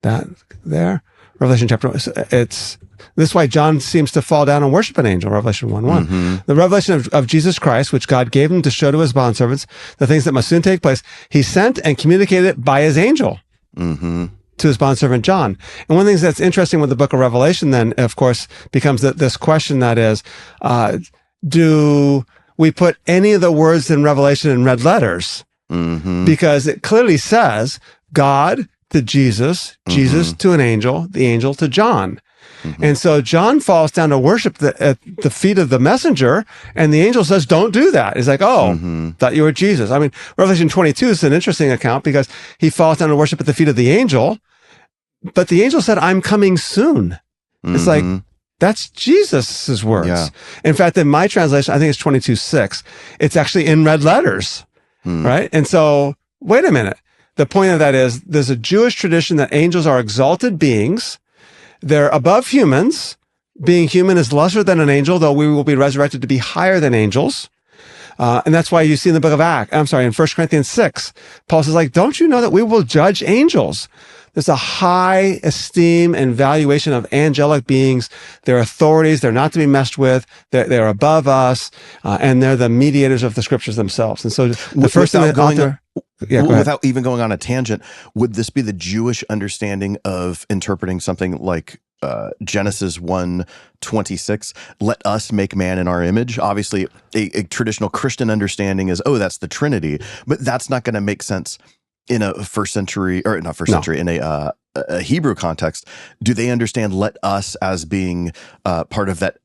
that there. Revelation chapter 1. This is why John seems to fall down and worship an angel, Revelation 1:1. The revelation of Jesus Christ, which God gave him to show to his bondservants the things that must soon take place, he sent and communicated it by his angel to his bondservant John. And one of the things that's interesting with the book of Revelation then, of course, becomes this question that is, do we put any of the words in Revelation in red letters? Because it clearly says God to Jesus, Jesus to an angel, the angel to John. And so John falls down to worship at the feet of the messenger, and the angel says, don't do that. He's like, thought you were Jesus. I mean, Revelation 22 is an interesting account because he falls down to worship at the feet of the angel, but the angel said, I'm coming soon. It's like, that's Jesus's words. In fact, in my translation, I think it's 22:6. It's actually in red letters, right? And so, wait a minute. The point of that is there's a Jewish tradition that angels are exalted beings. They're above humans. Being human is lesser than an angel, though we will be resurrected to be higher than angels. And that's why you see in the book of in 1 Corinthians 6, Paul says, like, don't you know that we will judge angels? There's a high esteem and valuation of angelic beings. They're authorities. They're not to be messed with. They're above us, and they're the mediators of the scriptures themselves. And so the first thing that author... without even going on a tangent, would this be the Jewish understanding of interpreting something like Genesis 1:26? Let us make man in our image. Obviously, a traditional Christian understanding is, that's the Trinity, but that's not going to make sense in a in a Hebrew context. Do they understand "let us" as being part of that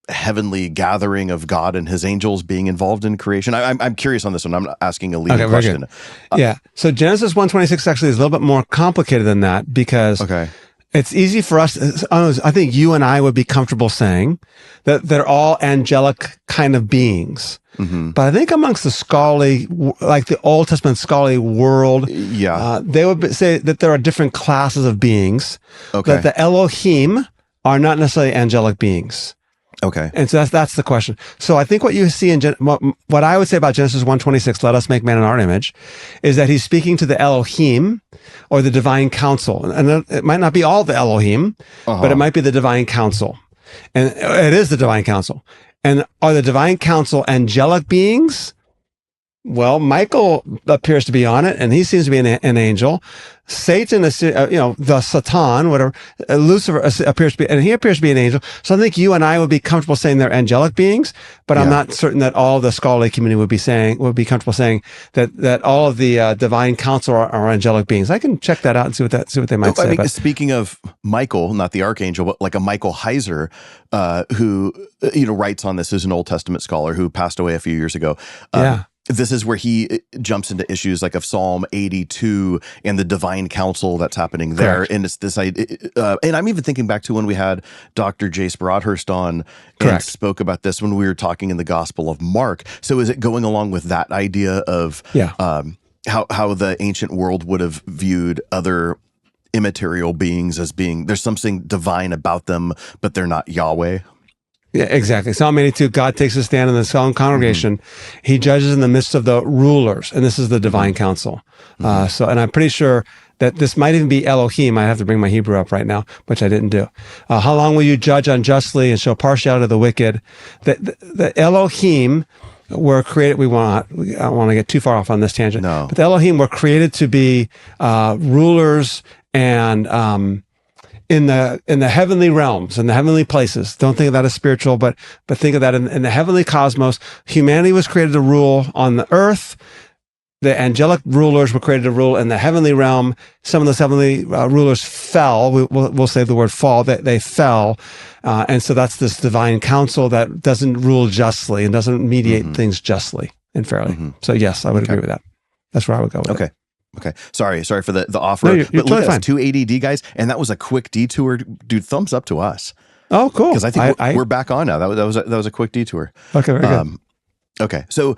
heavenly gathering of God and his angels being involved in creation? I'm curious on this one. I'm asking a leading question. So Genesis 1:26 actually is a little bit more complicated than that because it's easy for us. I think you and I would be comfortable saying that they're all angelic kind of beings. But I think amongst the scholarly, like the Old Testament scholarly world, they would say that there are different classes of beings. That the Elohim are not necessarily angelic beings. Okay. And so that's the question. So I think what you see in what I would say about Genesis 1:26, let us make man in our image, is that he's speaking to the Elohim or the divine council. And it might not be all the Elohim, but it might be the divine council. And it is the divine council. And are the divine council angelic beings? Well, Michael appears to be on it, and he seems to be an angel. Satan is, the Satan, whatever, Lucifer appears to be, and he appears to be an angel. So I think you and I would be comfortable saying they're angelic beings, but I'm not certain that all the scholarly community would be comfortable saying that all of the divine council are angelic beings. I can check that out and see what they might say. I mean, speaking of Michael, not the archangel, but like a Michael Heiser, who writes on this, is an Old Testament scholar who passed away a few years ago. This is where he jumps into issues like of Psalm 82 and the divine counsel that's happening there. Correct. And it's this idea, and I'm even thinking back to when we had Dr. Jace Broadhurst on and spoke about this when we were talking in the Gospel of Mark. So is it going along with that idea of how the ancient world would have viewed other immaterial beings as being, there's something divine about them, but they're not Yahweh? Yeah, exactly. Psalm 82, God takes a stand in the solemn congregation. He judges in the midst of the rulers, and this is the divine council. And I'm pretty sure that this might even be Elohim. I have to bring my Hebrew up right now, which I didn't do. How long will you judge unjustly and show partiality to the wicked? The Elohim were created. I don't want to get too far off on this tangent. No. But the Elohim were created to be rulers and in the heavenly realms, in the heavenly places. Don't think of that as spiritual, but think of that in the heavenly cosmos. Humanity was created to rule on the earth. The angelic rulers were created to rule in the heavenly realm. Some of those heavenly rulers fell. We'll say the word fall. They fell. And so that's this divine council that doesn't rule justly and doesn't mediate things justly and fairly. So yes, I would agree with that. That's where I would go with it. Okay. Sorry for the offer. No, you're but look totally at fine. us, 2 ADD guys, and that was a quick detour. Dude, thumbs up to us. Oh, cool. Because I think we're back on now. That was a quick detour. Okay, very good. Okay. So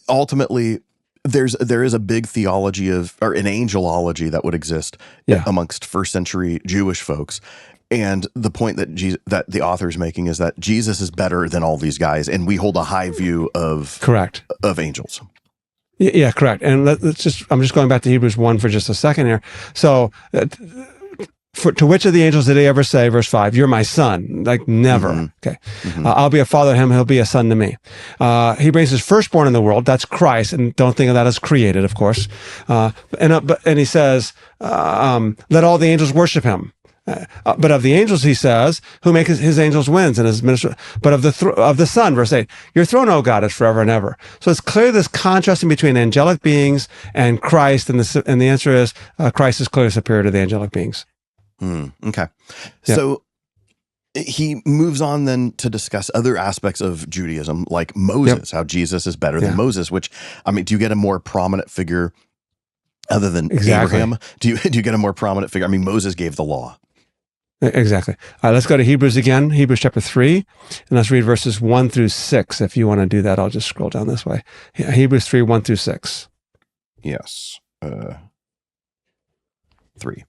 ultimately, there is a big theology or an angelology that would exist amongst first century Jewish folks. And the point that the author is making is that Jesus is better than all these guys, and we hold a high view of angels. Yeah, correct. And I'm just going back to Hebrews 1 for just a second here. So, to which of the angels did he ever say, verse 5, you're my son? Like, never. Okay. I'll be a father to him, he'll be a son to me. He brings his firstborn in the world, that's Christ, and don't think of that as created, of course. And he says, let all the angels worship him. But of the angels, he says, who make his angels winds and his minister. But of the Son, verse 8, your throne, O God, is forever and ever. So it's clear this contrasting between angelic beings and Christ, and the answer is Christ is clearly superior to the angelic beings. Okay. Yeah. So he moves on then to discuss other aspects of Judaism, like Moses, how Jesus is better than Moses, which, I mean, do you get a more prominent figure other than Abraham? Do you get a more prominent figure? I mean, Moses gave the law. Exactly. All right, let's go to Hebrews again, Hebrews chapter 3, and let's read verses 1 through 6. If you want to do that, I'll just scroll down this way. Hebrews 3, 1 through 6. Yes. 3.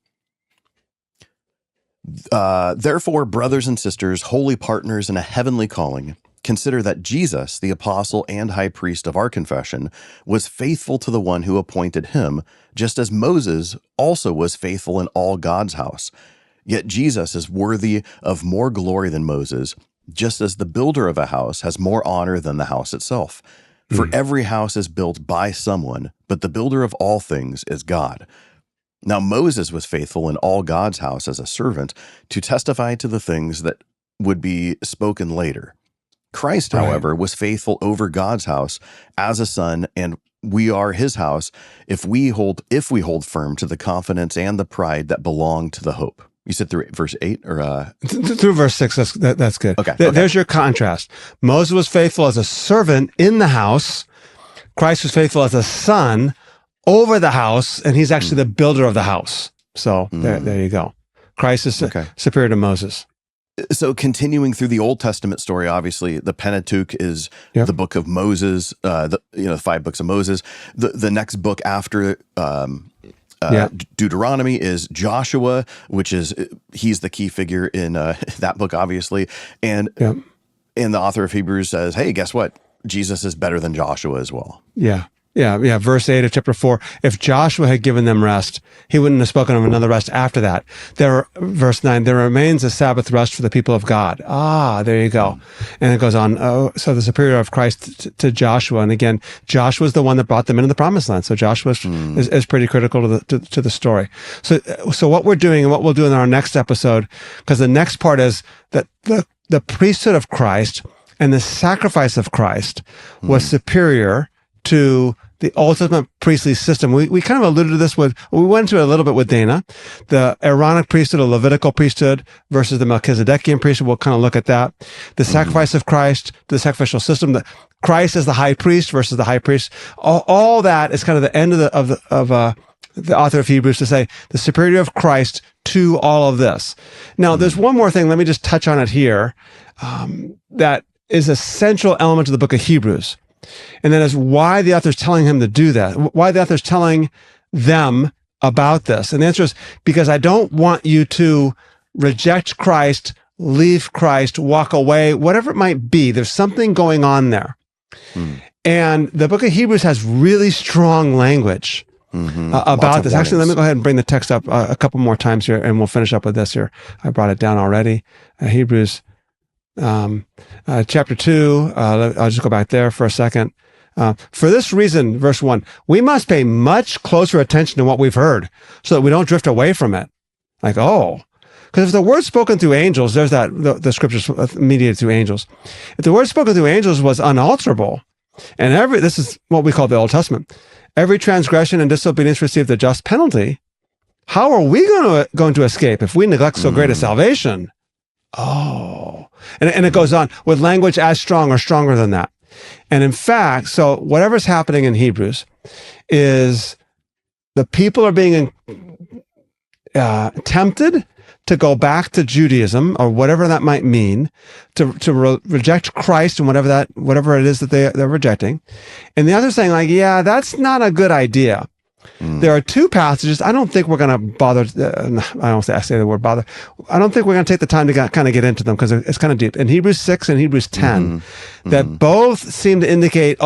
Therefore, brothers and sisters, holy partners in a heavenly calling, consider that Jesus, the apostle and high priest of our confession, was faithful to the one who appointed him, just as Moses also was faithful in all God's house. Yet Jesus is worthy of more glory than Moses, just as the builder of a house has more honor than the house itself. For every house is built by someone, but the builder of all things is God. Now Moses was faithful in all God's house as a servant to testify to the things that would be spoken later. Christ, however, was faithful over God's house as a son, and we are his house if we hold firm to the confidence and the pride that belong to the hope. You said through verse 8 or through verse 6. That's good. Okay. There's your contrast. Moses was faithful as a servant in the house. Christ was faithful as a son over the house, and he's actually the builder of the house. So there you go. Christ is superior to Moses. So continuing through the Old Testament story, obviously the Pentateuch is the book of Moses, the 5 books of Moses. The next book after Deuteronomy is Joshua, which is he's the key figure in that book, obviously, and And the author of Hebrews says, hey, guess what? Jesus is better than Joshua as well. Yeah. Verse 8 of chapter 4. If Joshua had given them rest, he wouldn't have spoken of another rest after that. Verse 9, there remains a Sabbath rest for the people of God. There you go. And it goes on. So the superior of Christ to Joshua. And again, Joshua is the one that brought them into the promised land. So Joshua is pretty critical to the story. So what we're doing and what we'll do in our next episode, because the next part is that the priesthood of Christ and the sacrifice of Christ was superior to the Old Testament priestly system. We kind of alluded to this we went into it a little bit with Dana, the Aaronic priesthood, the Levitical priesthood versus the Melchizedekian priesthood. We'll kind of look at that. The sacrifice of Christ, the sacrificial system, that Christ as the high priest versus the high priest. All that is kind of the end of the author of Hebrews to say the superiority of Christ to all of this. Now, there's one more thing. Let me just touch on it here. That is a central element of the book of Hebrews. And that is why the author's telling him to do that, why the author's telling them about this. And the answer is because I don't want you to reject Christ, leave Christ, walk away, whatever it might be. There's something going on there. And the book of Hebrews has really strong language about this. Actually, let me go ahead and bring the text up a couple more times here, and we'll finish up with this here. I brought it down already. Hebrews chapter 2, I'll just go back there for a second. For this reason, verse 1, we must pay much closer attention to what we've heard so that we don't drift away from it. Because if the word spoken through angels, there's that, the scriptures mediated through angels. If the word spoken through angels was unalterable, and this is what we call the Old Testament, every transgression and disobedience received a just penalty, how are we going to escape if we neglect so great a salvation? And it goes on with language as strong or stronger than that. And in fact, so whatever's happening in Hebrews is the people are being tempted to go back to Judaism or whatever that might mean, to reject Christ and whatever it is that they're rejecting. And the other saying yeah, that's not a good idea. There are two passages. I don't think we're going to bother. I say the word bother. I don't think we're going to take the time to kind of get into them because it's kind of deep. In Hebrews 6 and Hebrews 10, that both seem to indicate,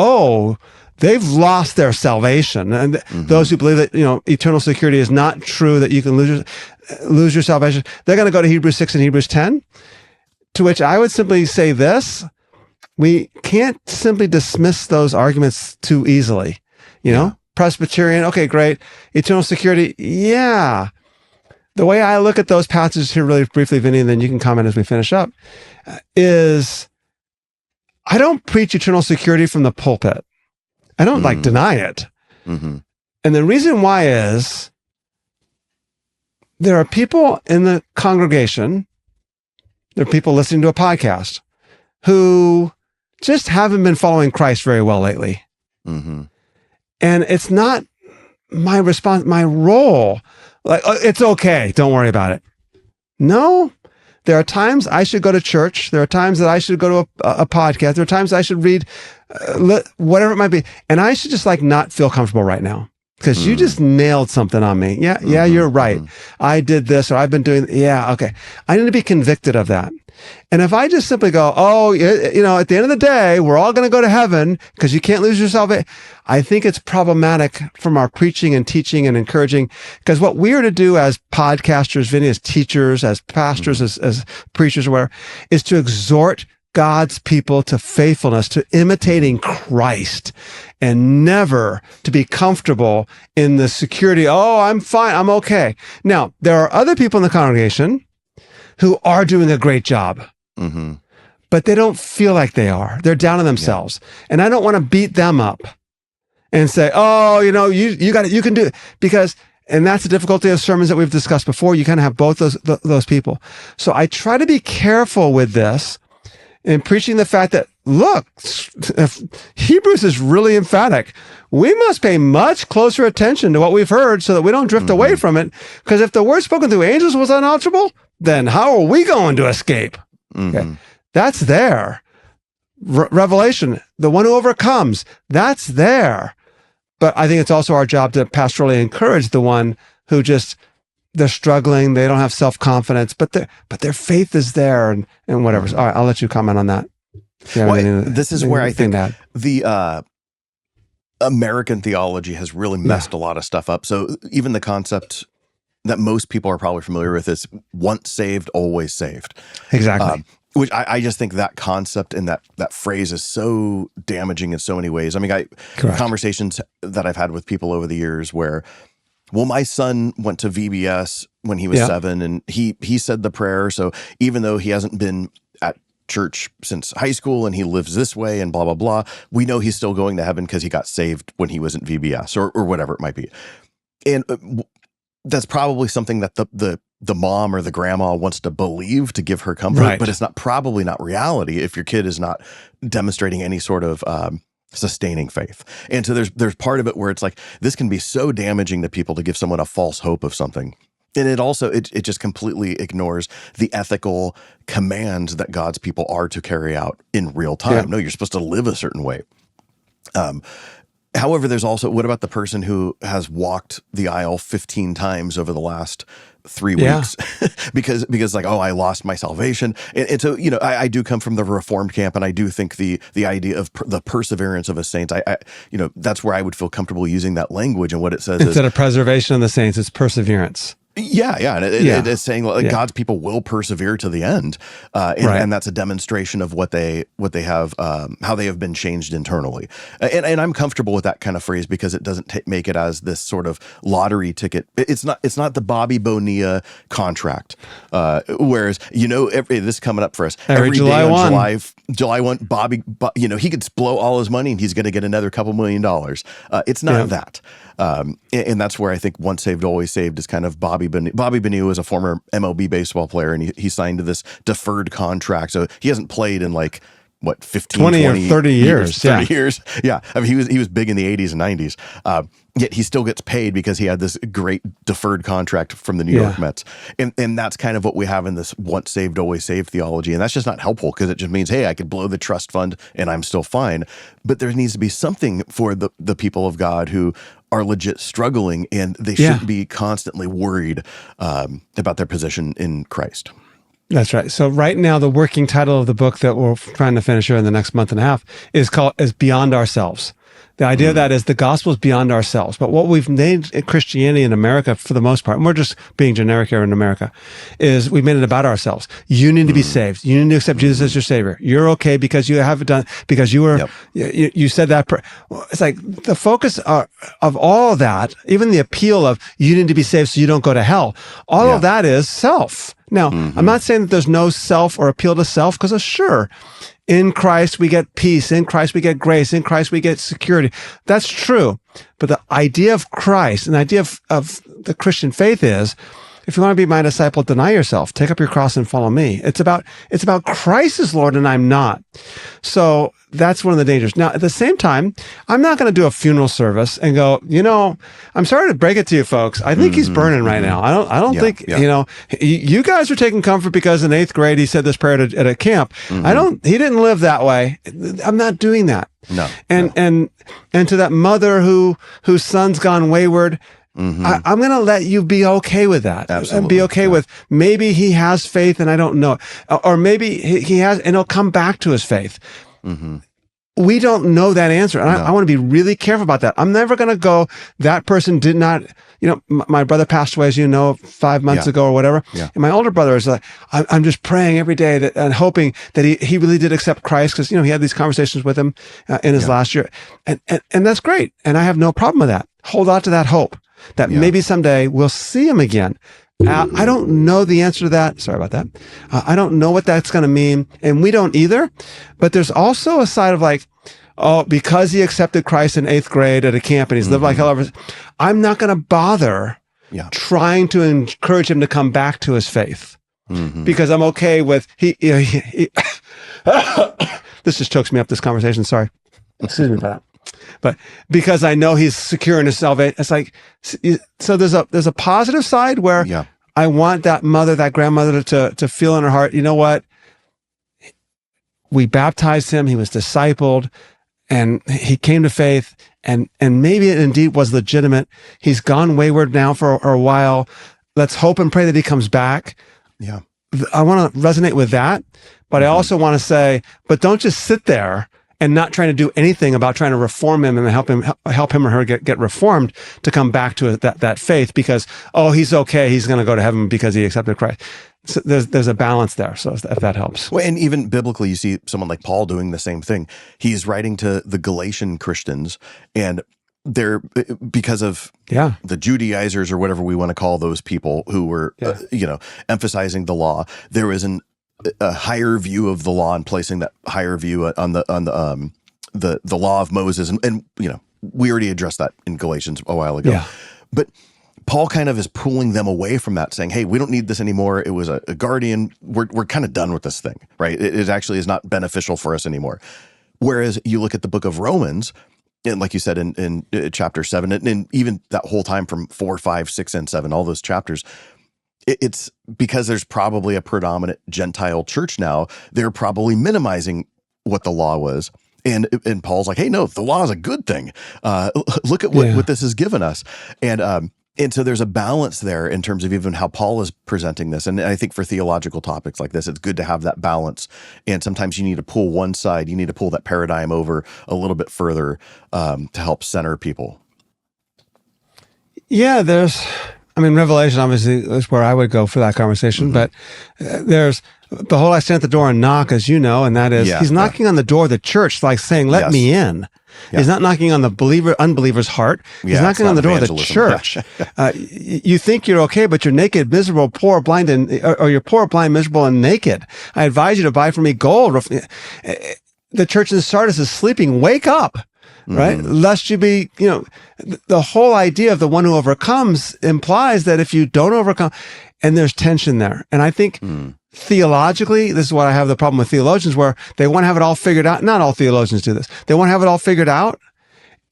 they've lost their salvation. And those who believe that, eternal security is not true, that you can lose your salvation, they're going to go to Hebrews 6 and Hebrews 10, to which I would simply say this: we can't simply dismiss those arguments too easily, Presbyterian, okay, great. Eternal security, yeah. The way I look at those passages here really briefly, Vinnie, and then you can comment as we finish up, is I don't preach eternal security from the pulpit. I don't deny it. And the reason why is there are people in the congregation, there are people listening to a podcast who just haven't been following Christ very well lately. And it's not my role. It's okay. Don't worry about it. No, there are times I should go to church. There are times that I should go to a podcast. There are times I should read whatever it might be. And I should just not feel comfortable right now because you just nailed something on me. Yeah, you're right. I did this or I've been doing. Yeah, okay. I need to be convicted of that. And if I just simply go, at the end of the day, we're all going to go to heaven because you can't lose your salvation, I think it's problematic from our preaching and teaching and encouraging, because what we are to do as podcasters, Vinnie, as teachers, as pastors, as preachers, or whatever, is to exhort God's people to faithfulness, to imitating Christ, and never to be comfortable in the security. I'm fine. I'm okay. Now, there are other people in the congregation who are doing a great job, but they don't feel like they are. They're down on themselves. And I don't want to beat them up and say, you got it, you can do it. And that's the difficulty of sermons that we've discussed before. You kind of have both those people. So I try to be careful with this in preaching the fact that, look, Hebrews is really emphatic. We must pay much closer attention to what we've heard so that we don't drift away from it. Because if the word spoken through angels was unalterable, then how are we going to escape? Okay. That's there. Revelation, the one who overcomes, that's there. But I think it's also our job to pastorally encourage the one who they're struggling, they don't have self-confidence, but their faith is there and whatever. So, all right, I'll let you comment on that. This is where I think the American theology has really messed a lot of stuff up. So even the concept that most people are probably familiar with is once saved, always saved. Exactly. Which I just think that concept and that phrase is so damaging in so many ways. I mean, conversations that I've had with people over the years where, well, my son went to VBS when he was 7 and he said the prayer. So even though he hasn't been at church since high school and he lives this way and blah, blah, blah, we know he's still going to heaven because he got saved when he was in VBS or whatever it might be. And that's probably something that the mom or the grandma wants to believe to give her comfort, but it's probably not reality if your kid is not demonstrating any sort of sustaining faith. And so there's part of it where it's like, this can be so damaging to people to give someone a false hope of something. And it also, it just completely ignores the ethical commands that God's people are to carry out in real time. Yeah. No, you're supposed to live a certain way. However, there's also, what about the person who has walked the aisle 15 times over the last 3 weeks because like, oh, I lost my salvation. And so, I do come from the Reformed camp, and I do think the idea of the perseverance of a saint, I that's where I would feel comfortable using that language. And what it says instead of preservation of the saints, it's perseverance. Yeah. And it's saying like God's people will persevere to the end. And that's a demonstration of what they have, how they have been changed internally. And I'm comfortable with that kind of phrase because it doesn't make it as this sort of lottery ticket. It's not the Bobby Bonilla contract. Whereas, this is coming up for us. Every July day on 1. July 1, Bobby, he could blow all his money and he's going to get another couple $1 million. It's not that. And that's where I think once saved, always saved is kind of Bobby Bonilla was a former MLB baseball player, and he signed to this deferred contract. So he hasn't played in 15, 20 or 30 years. 30 years. Yeah. I mean, he was big in the 80s and 90s. Yet he still gets paid because he had this great deferred contract from the New York Mets. And that's kind of what we have in this once saved, always saved theology. And that's just not helpful because it just means, hey, I could blow the trust fund and I'm still fine. But there needs to be something for the people of God who are legit struggling, and they shouldn't be constantly worried about their position in Christ. That's right. So right now, the working title of the book that we're trying to finish here in the next month and a half is Beyond Ourselves. The idea of that is the gospel is beyond ourselves. But what we've made Christianity in America, for the most part, and we're just being generic here in America, is we've made it about ourselves. You need to be saved. You need to accept Jesus as your Savior. You're okay because you have done, because you were, you said that. It's like the focus of all of that, even the appeal of you need to be saved so you don't go to hell. All of that is self. Now, I'm not saying that there's no self or appeal to self, because sure, in Christ we get peace, in Christ we get grace, in Christ we get security. That's true. But the idea of Christ and the idea of the Christian faith is, if you want to be my disciple, deny yourself, take up your cross and follow me. It's about Christ is Lord and I'm not. So that's one of the dangers. Now, at the same time, I'm not going to do a funeral service and go, I'm sorry to break it to you folks. I think he's burning right now. I don't think, you guys are taking comfort because in 8th grade, he said this prayer at a camp. He didn't live that way. I'm not doing that. No. And to that mother whose son's gone wayward, I'm going to let you be okay with that. Absolutely. And be okay with maybe he has faith and I don't know. Or maybe he has, and he'll come back to his faith. We don't know that answer. And I want to be really careful about that. I'm never going to go, that person did not, my brother passed away, as you know, 5 months ago or whatever. Yeah. And my older brother is like, I'm just praying every day and hoping that he really did accept Christ, because, he had these conversations with him in his last year. And that's great. And I have no problem with that. Hold on to that hope that maybe someday we'll see him again. I don't know the answer to that. Sorry about that. I don't know what that's going to mean. And we don't either. But there's also a side of because he accepted Christ in 8th grade at a camp and he's lived like hell ever, I'm not going to bother trying to encourage him to come back to his faith. Because I'm okay with, this just chokes me up, this conversation. Sorry. Excuse me for that. But because I know he's secure in his salvation, it's like, so there's a positive side where I want that mother, that grandmother to feel in her heart, you know what? We baptized him. He was discipled and he came to faith, and maybe it indeed was legitimate. He's gone wayward now for a while. Let's hope and pray that he comes back. Yeah. I want to resonate with that, but I also want to say, but don't just sit there and not trying to do anything about trying to reform him and help him or her get reformed to come back to that faith because, oh, he's okay, he's going to go to heaven because he accepted Christ. So there's a balance there. So if that helps. Well, and even biblically, you see someone like Paul doing the same thing. He's writing to the Galatian Christians, and they're because of the Judaizers or whatever we want to call those people who were emphasizing the law. There was a higher view of the law and placing that higher view on the law of Moses, and we already addressed that in Galatians a while ago. Yeah. But Paul kind of is pulling them away from that, saying, hey, we don't need this anymore. It was a guardian. We're kind of done with this thing, right? It actually is not beneficial for us anymore. Whereas you look at the book of Romans, and like you said in chapter 7, and even that whole time from 4, 5, 6, and 7, all those chapters, it's because there's probably a predominant Gentile church now, they're probably minimizing what the law was. And Paul's like, hey, no, the law is a good thing. Look at what this has given us. And so there's a balance there in terms of even how Paul is presenting this. And I think for theological topics like this, it's good to have that balance. And sometimes you need to pull one side, you need to pull that paradigm over a little bit further to help center people. Yeah, Revelation obviously is where I would go for that conversation, but there's the whole I stand at the door and knock, as you know, and that is he's knocking on the door of the church, like saying, let me in. Yeah. He's not knocking on the unbeliever's heart. He's knocking on the door of the church. You think you're okay, but you're naked, miserable, poor, blind, or you're poor, blind, miserable, and naked. I advise you to buy from me gold. The church in Sardis is sleeping. Wake up. Right? Lest you be, the whole idea of the one who overcomes implies that if you don't overcome, and there's tension there. And I think theologically, this is what I have the problem with theologians, where they want to have it all figured out. Not all theologians do this. They want to have it all figured out.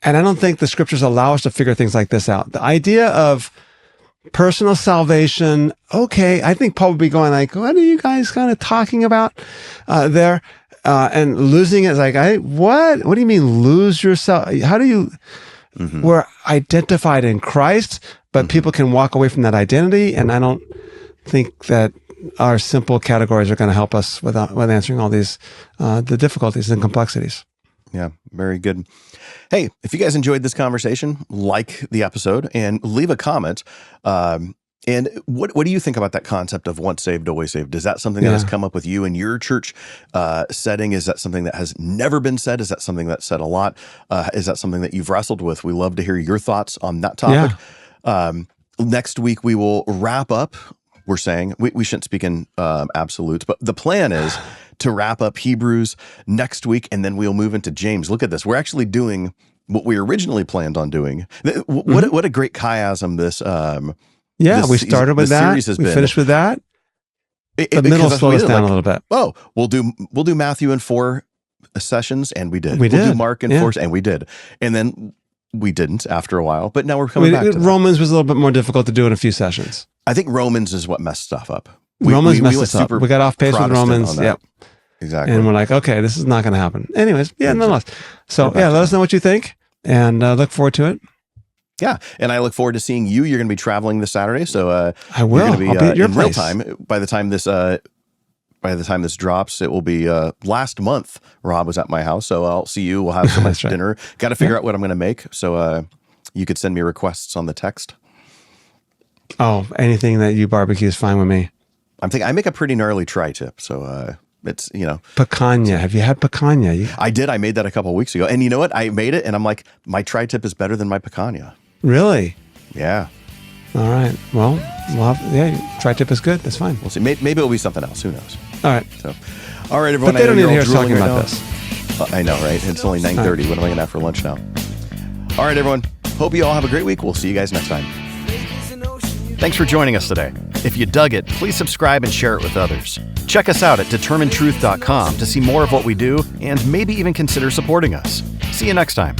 And I don't think the scriptures allow us to figure things like this out. The idea of personal salvation, okay, I think Paul would be going like, what are you guys kind of talking about there? And losing it is like, what? What do you mean lose yourself? How do you, we're identified in Christ, but people can walk away from that identity. And I don't think that our simple categories are going to help us with answering all these, the difficulties and complexities. Yeah, very good. Hey, if you guys enjoyed this conversation, like the episode and leave a comment. And what do you think about that concept of once saved, always saved? Is that something that has come up with you in your church setting? Is that something that has never been said? Is that something that's said a lot? Is that something that you've wrestled with? We love to hear your thoughts on that topic. Next week, we will wrap up. We're saying we shouldn't speak in absolutes, but the plan is to wrap up Hebrews next week, and then we'll move into James. Look at this. We're actually doing what we originally planned on doing. What a great chiasm this we started with that. We finished with that. The middle slowed us down a little bit. Oh, we'll do Matthew in 4 sessions, and we did. We'll do Mark in 4, and we did. And then we didn't after a while, but now we're coming back to Romans was a little bit more difficult to do in a few sessions. I think Romans is what messed stuff up. Romans messed us up. We got off pace with Romans. Yep. Exactly. And we're like, okay, this is not going to happen. Anyways, nonetheless. So let us know what you think, and look forward to it. Yeah, and I look forward to seeing you. You're going to be traveling this Saturday, so I will. You're going to be, I'll be at your in place. real time. By the time this drops, it will be last month. Rob was at my house, so I'll see you. We'll have so much dinner. Got to figure out what I'm going to make. So you could send me requests on the text. Oh, anything that you barbecue is fine with me. I'm thinking I make a pretty gnarly tri-tip, so it's picanha. Have you had picanha? I did. I made that a couple of weeks ago, and you know what? I made it, and I'm like, my tri-tip is better than my picanha. Really? Yeah. All right. Well, tri-tip is good. That's fine. We'll see. Maybe it'll be something else. Who knows? All right. So, all right, everyone. But they don't need to hear us talking about this. I know, right? It's only 9:30. What am I going to have for lunch now? All right, everyone. Hope you all have a great week. We'll see you guys next time. Thanks for joining us today. If you dug it, please subscribe and share it with others. Check us out at determinedtruth.com to see more of what we do and maybe even consider supporting us. See you next time.